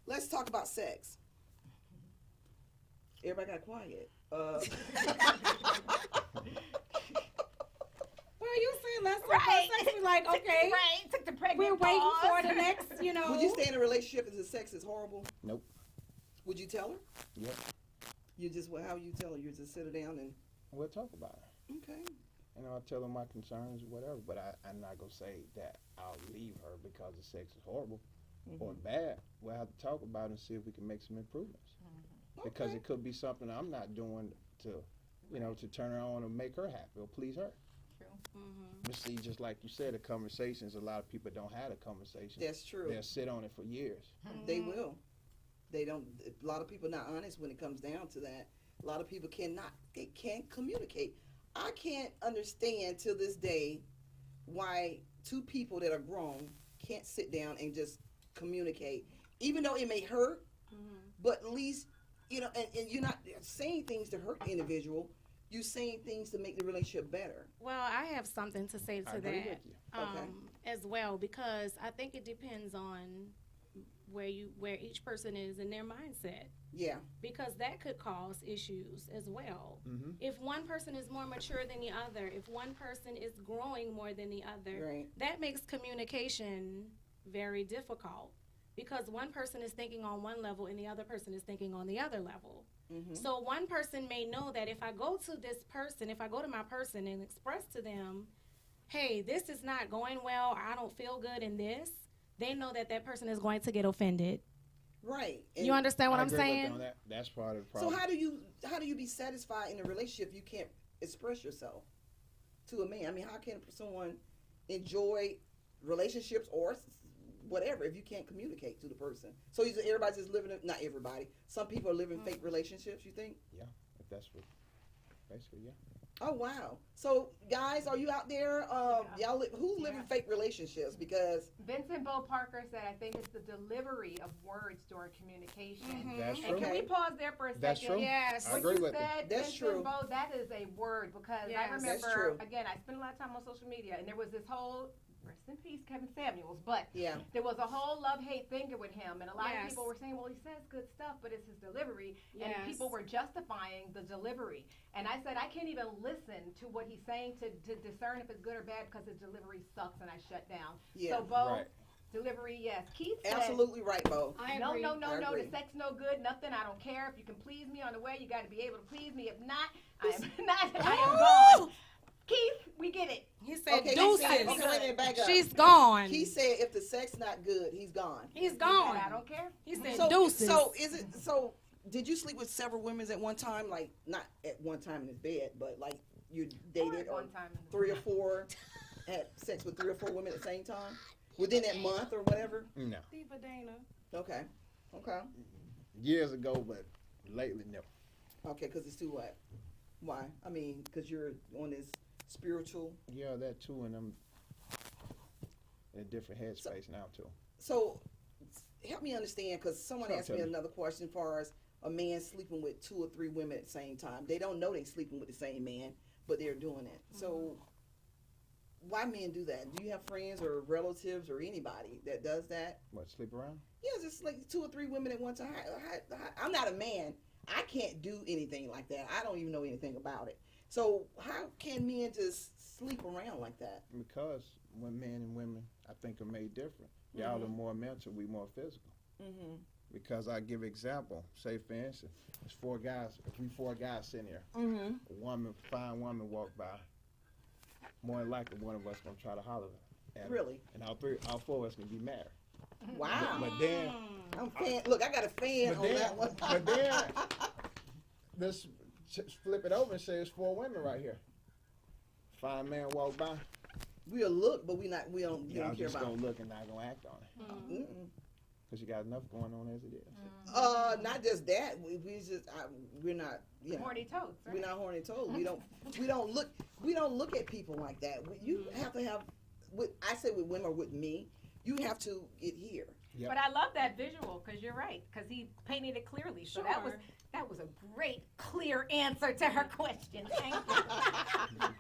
let's talk about sex. Everybody got quiet. Well, you saying let's talk Right. about sex. We like, okay, Right. Took the pregnant we're waiting pause. for the next, Would you stay in a relationship if the sex is horrible? Nope. Would you tell her? Yep. You just how you tell her? You just sit her down and We'll talk about it. okay. I'll tell her my concerns, whatever. But I'm not gonna say that I'll leave her because the sex is horrible or bad. We'll have to talk about it and see if we can make some improvements. Because it could be something I'm not doing to, to turn her on and make her happy or please her. But see, just like you said, the conversations, a lot of people don't have a conversation. That's true. They'll sit on it for years. They will. They don't. A lot of people not honest when it comes down to that. A lot of people cannot. They can't communicate. I can't understand till this day why two people that are grown can't sit down and just communicate, even though it may hurt. But at least and you're not saying things to hurt the individual. You're saying things to make the relationship better. Well, I have something to say I to agree that with you. Okay. as well, because I think it depends on where each person is in their mindset, Yeah. because that could cause issues as well. Mm-hmm. If one person is more mature than the other, if one person is growing more than the other, Right. that makes communication very difficult, because one person is thinking on one level and the other person is thinking on the other level. Mm-hmm. So one person may know that if I go to my person and express to them hey, this is not going well, or I don't feel good in this, they know that that person is going to get offended. Right. You understand what I I'm agree with saying? you on that. That's part of the So problem. how do you be satisfied in a relationship if you can't express yourself to a man? I mean, how can someone enjoy relationships or whatever if you can't communicate to the person? So everybody's just living, not everybody, some people are living fake relationships, you think? Yeah, if that's what, basically, yeah. Oh, wow. So guys, are you out there? Y'all who's living fake relationships? Because Vincent Bo Parker said, I think it's the delivery of words during communication. That's And true. can we pause there for a second? That's true. Yes. I What agree you with you. said, That's Vincent true. Bo, that is a word because Yes. I remember, That's true. again, I spent a lot of time on social media and there was this whole, rest in peace, Kevin Samuels, but yeah, there was a whole love-hate thing with him, and a lot of Yes. people were saying, well, he says good stuff, but it's his delivery, and Yes. people were justifying the delivery. And I said, I can't even listen to what he's saying to discern if it's good or bad because his delivery sucks, and I shut down. yeah. So, Bo, Right. delivery, yes. Keith said, Absolutely right, Bo. I no, agree. no, no, I no, agree. the sex no good, nothing, I don't care. If you can please me on the way, you got to be able to please me. If not, I am not, I am gone. Keith, we get it. He said, Okay, deuces. okay, wait a minute, back up. She's gone. He said if the sex not good, he's gone. He's He gone. said, I don't care. He said, So, deuces. so is it so? Did you sleep with several women at one time? Like not at one time in his bed, but like you dated or One time. 3 or 4 had sex with 3 or 4 women at the same time within that month or whatever? No. Diva Dana. Okay, okay, Years ago, but lately, no. okay. Because it's too what? Why? I mean, because you're on this spiritual. Yeah, that too, and I'm in a different headspace now, too. So help me understand, because someone Sure, asked me tell me. another question as far as a man sleeping with 2 or 3 women at the same time. They don't know they're sleeping with the same man, but they're doing it. So why men do that? Do you have friends or relatives or anybody that does that? What, sleep around? Yeah, just like 2 or 3 women at one time. I'm not a man. I can't do anything like that. I don't even know anything about it. So how can men just sleep around like that? Because when men and women, I think, are made different. Y'all are more mental, we more physical. Mm-hmm. Because I give example. Say, for instance, there's 4 guys. If we 4 guys sitting here, Mm-hmm. a fine woman walk by, more than likely one of us gonna try to holler at her. Really? And all 4 of us can be married. Wow. But then, I'm fan. Look, I got a fan but on then, that one. but then, let's flip it over and say it's 4 women right here. Fine man walk by. We'll look, but we don't Y'all care just about gonna look and not gonna act on it. it. Mm-mm. Because you got enough going on as it is. Not just that. We're not. You know, Horny toads, right? we're not horny toads. We don't look at people like that. You have to have. I say with women or with me, you have to get here. Yep. But I love that visual because you're right, because he painted it clearly. So that was a great, clear answer to her question. Thank you.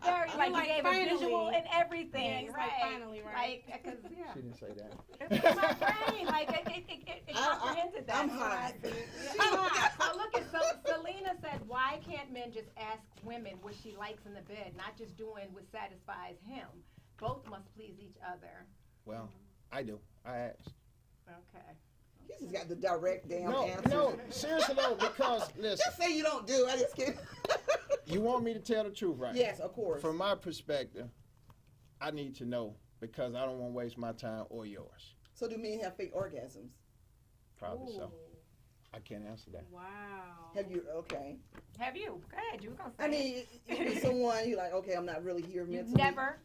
Very, like, like, you gave finally. a visual and everything, Yeah, right? like, finally, right. Like, because, yeah. She didn't say that. It's in my brain. Like, it comprehended that. I'm So hot. So look at, so Selena said, why can't men just ask women what she likes in the bed, not just doing what satisfies him? Both must please each other. Well, I do. I ask. Okay. He just got the direct damn No, answer. no, seriously though, because listen, Just say you don't do. I just kidding. you want me to tell the truth, right? Yes, of course. From my perspective, I need to know because I don't want to waste my time or yours. So do men have fake orgasms? Probably so. I can't answer that. Wow. Have you? Okay. Have you? Go ahead. You were going to say I mean, you be someone you like. Okay, I'm not really here it. mentally. You've never.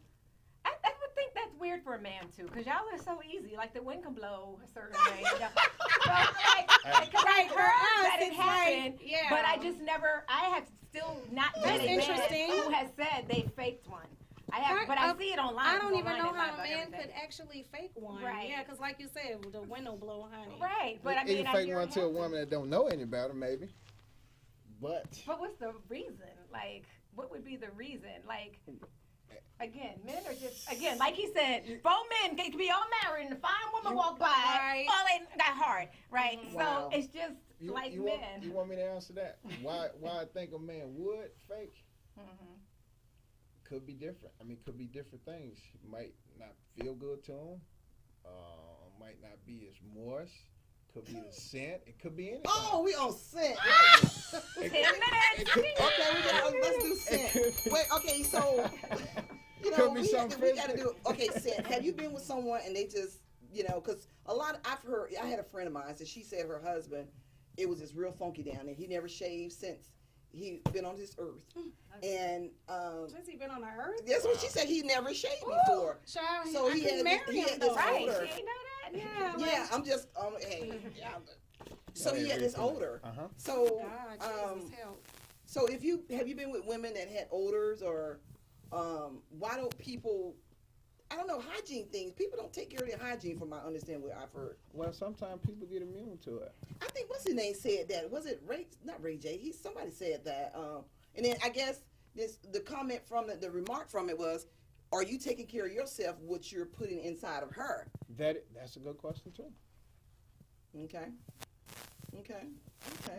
I would think that's weird for a man too, because y'all are so easy. Like the wind can blow a certain way. So, because I heard that it happened, yeah. but I just never. I have still not met That's a man interesting. who has said they faked one. I have, but I see it online. I don't even online know and how live a about man everything. could actually fake one. Right. Yeah, because like you said, the window blow, honey. Right, but I You mean, can I fake hear one it to a happen. woman that don't know any better, maybe. But But what's the reason? Like, what would be the reason? Like, again, men are just, again, like he said, 4 men can be all married and a fine woman walk by, Right. all ain't that hard, right? Wow. So it's just like you men. want me to answer that? Why I think a man would fake? Mhm. Could be different. I mean, could be different things. Might not feel good to him. Might not be as moist. Could be the scent. It could be anything. Oh, we on scent. It 10 could- minutes. it could- Okay, let's do it scent. could be- Wait, okay, so you Could know, be you something we got to physical. do. Okay, Seth, have you been with someone and they just, because I've heard. I had a friend of mine, and she said her husband, it was just real funky down there. He never shaved since he been on this earth, and Since he been on the earth? that's what she said. He never shaved before. Child, So I he couldn't had marry this- he him, had this though. Right, older. she ain't know that. Yeah, Yeah, like, I'm just hey. Yeah, so Yeah, he had this everything. odor. Uh-huh. So God, Jesus help. so have you been with women that had odors, or why don't people? I don't know, hygiene things. People don't take care of their hygiene, from my understanding. What I've heard. Well, sometimes people get immune to it. I think what's his name said that. Was it Ray? Not Ray J. Somebody said that. And then I guess the comment from the remark from it was, are you taking care of yourself? What you're putting inside of her? That's a good question too. Okay.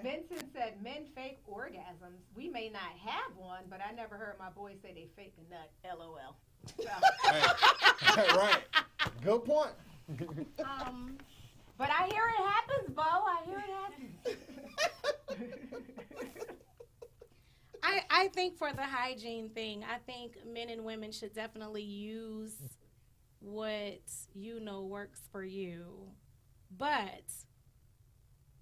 Vincent said men fake orgasms. We may not have one, but I never heard my boys say they fake a nut. LOL. Right. Good point. But I hear it happens, Bo. I hear it happens. I think for the hygiene thing, I think men and women should definitely use what works for you. But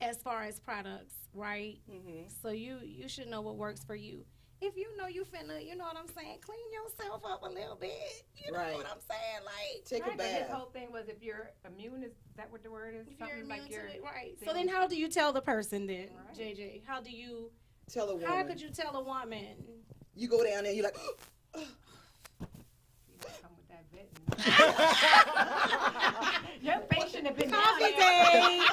as far as products, right? Mm-hmm. So you should know what works for you. If you know you finna, you know what I'm saying, clean yourself up a little bit. You know Right. what I'm saying? Like, Take a Right, but his bath. whole thing was if you're immune, is that what the word is? if you're Something immune like to you're it, right. So thing- then how do you tell the person then, Right. JJ? How do you, Tell a woman. how could you tell a woman? You go down there, you're like, You don't come with that vet. Your face shouldn't have been Coffee down date.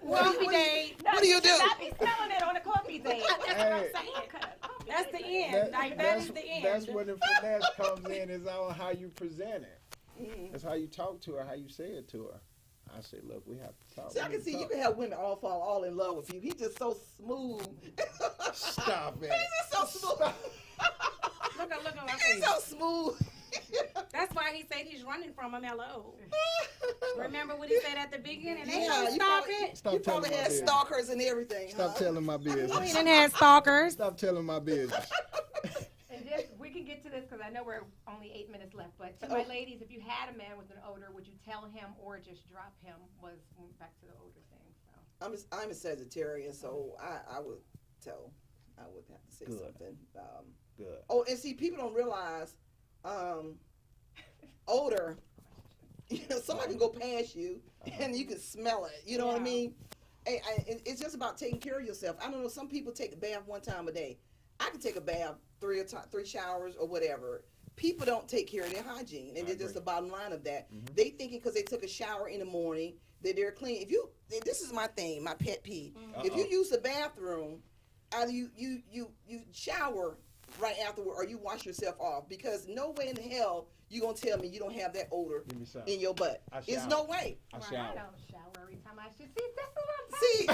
Coffee date. What do you do? I be smelling it on a coffee date. That's what I'm Hey. saying. That's the end. That is the end. That's where the finesse comes in. Is on how you present it. mm. That's how you talk to her, how you say it to her. I say, look, we have to talk. See, I We can need see to you talk. can have women fall in love with you. He's just so smooth. Stop it. He's just so smooth. Look at my He's face. so smooth. That's why he said he's running from him. Hello. Remember what he said at the beginning? Ain't Yeah, no you stop probably- it. Stop You telling probably my had business. stalkers and everything. Stop huh? telling my We business. done had stalkers. Stop telling my business. And just, we can get to this because I know we're only 8 minutes left. But to my ladies, if you had a man with an odor, would you tell him or just drop him? Was back to the odor thing. So I'm a Sagittarius, so I would tell. I would have to say Good. something. Good. Oh, and see, people don't realize odor. Somebody can go past you and you can smell it. You know what I Yeah. mean? It's just about taking care of yourself. I don't know. Some people take a bath one time a day. I can take a bath three showers or whatever. People don't take care of their hygiene, and I it's just agree. the bottom line of that. Mhm. They thinking because they took a shower in the morning that they're clean. This is my thing, my pet peeve. If you use the bathroom, either you shower right afterward or you wash yourself off, because no way in hell you gonna tell me you don't have that odor Give me some. in your butt. I It's shower. no way. I I shower. don't shower every time I should. See, that's what I'm See,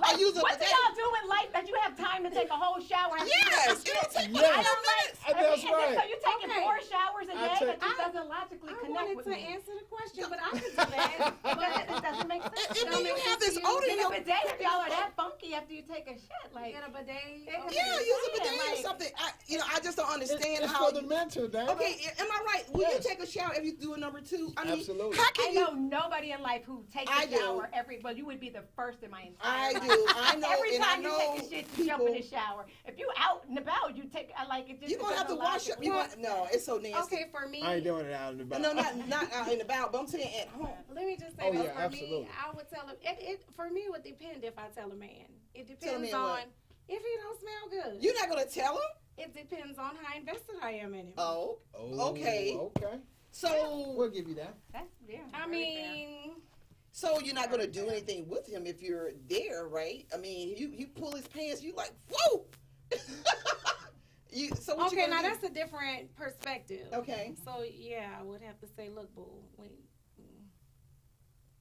I use a What do bidet. y'all do in life that you have time to take a whole shower? And Yes, it don't take Yes. I don't like. That's So right. you taking Okay. 4 showers a I day? take- That just doesn't logically I connect wanted with to me. answer the question, but I could do that. But it doesn't make sense. And then you have this odor in Get a your bidet if y'all are that funky after you take a shit. Like, Get a bidet. Yeah, Okay. Yeah, use a Yeah, bidet or like- something. I just don't understand It's how. for the mental, Dana. Okay, am I right? Will Yes. you take a shower if you do a number 2? I mean, Absolutely. how I can know you? nobody in life who takes I a do. shower well, you would be the first in my entire I life. do. I know. Every and time I you know take a shit, you jump in the people. shower. If you out and about, you take. I like it. Just You're gonna have to doesn't wash up. logically- No, it's so nasty. Okay, for me, I ain't doing it out in the back. No, not out and about, but I'm saying at home. let me just say Oh, this. yeah, For absolutely. me, I would tell him. For me, it would depend if I tell a man. It Tell a depends man on what? if he don't smell good. You're not gonna tell him? It depends on how invested I am in him. Oh, Oh, Okay. Okay. so We'll give you that. That's yeah. I very fair. mean, so you're not gonna do anything with him if you're there, right? I mean, you pull his pants, you like whoa. So what you okay, gonna now do? that's a different perspective. Okay. So yeah, I would have to say, look, boo,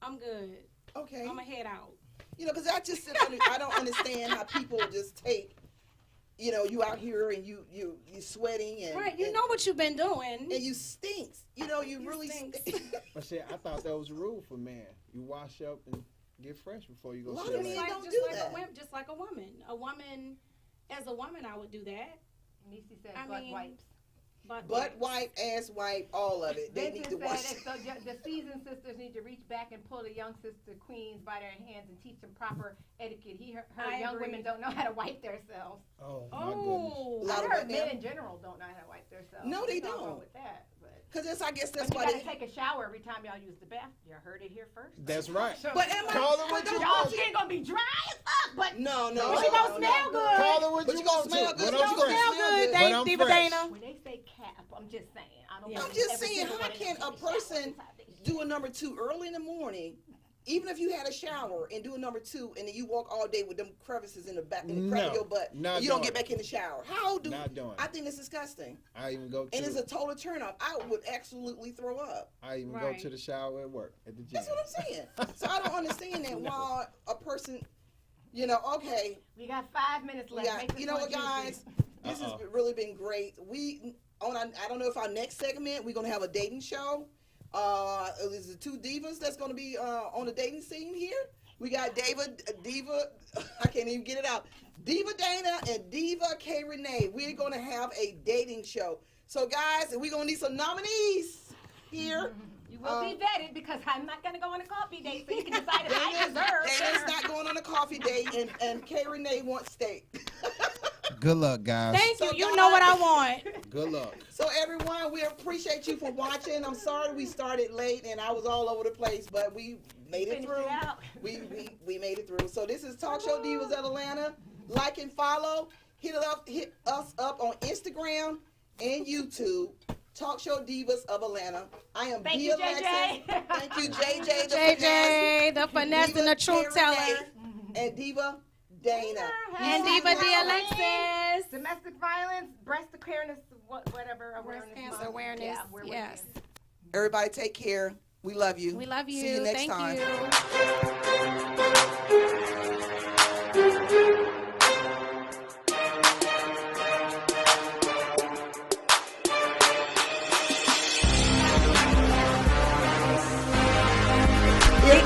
I'm good. Okay. I'm gonna head out. Because I don't understand how people just take. You out here and you sweating and Right, you and, know what you've been doing. and you stinks. You You really stinks. stink. But see, I thought that was a rule for men. You wash up and get fresh before you go A lot sit of down. men don't just do like that. just like a woman. A woman, as a woman, I would do that. Niecy said I butt mean- wipes. Butt wipe, ass wipe, all of it. They need to Vincent wash. said so the seasoned sisters need to reach back and pull the young sister queens by their hands and teach them proper etiquette. Her young women don't know how to wipe themselves. Oh, my goodness. Lot I of heard wet men now. in general don't know how to wipe themselves. No, they There's nothing wrong don't. with that, Because I guess that's but you why gotta they. take a shower every time y'all use the bath. You heard it here first. That's right. So, But am I? Call it what but you don't- want. y'all ain't gonna be dry as fuck, but No, no. But you gonna smell good. Call it what But you you gonna want smell to. good. But You I'm gonna fresh. smell good. But I'm Diva fresh. Dana. when they say cap, I'm just saying. I don't. I'm want just every saying, single how one of can them a take shower person every time they do a number 2 early in the morning, even if you had a shower, and do a number 2, and then you walk all day with them crevices in the back, in the crack of No, your butt, not and you don't doing get back in the shower? How do? Not doing I it. think it's disgusting, I even go to. and it's a total turnoff. I would absolutely throw up. I even go Right. to the shower at work at the gym. That's what I'm saying. So I don't understand that. While a person, okay, We got 5 minutes left. yeah, Make this you know one what, juicy. guys, this has really been great. I don't know if our next segment we're gonna have a dating show. There's the 2 divas that's gonna be on the dating scene here. We got Diva, I can't even get it out. Diva Dana and Diva K Renee. We're gonna have a dating show. So guys, we're gonna need some nominees here. You will be vetted because I'm not gonna go on a coffee date, so you can decide if I Dana's deserve. not going on a coffee date, and K Renee wants steak. Good luck, guys. Thank you. So You know what I want. Good luck. So everyone, we appreciate you for watching. I'm sorry we started late and I was all over the place, but we made it Finished through. it out. We made it through. So this is Talk Show Divas of Atlanta. Like and follow. Hit us up on Instagram and YouTube. Talk Show Divas of Atlanta. I am Thank B. you, Alexis. JJ. Thank you, JJ. JJ, the finesse Diva and the truth K. teller. Renee, and Diva Dana. And Diva D. Alexis. Domestic violence, breast awareness, whatever. Breast awareness cancer month. awareness. Yeah, we're Yes. working. Everybody take care. We love you. We love you. See you next Thank time. you.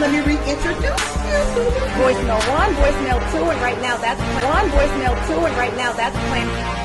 Let me reintroduce you. Voicemail 1, voicemail 2, and right now that's plan. 1, voicemail 2, and right now that's plan.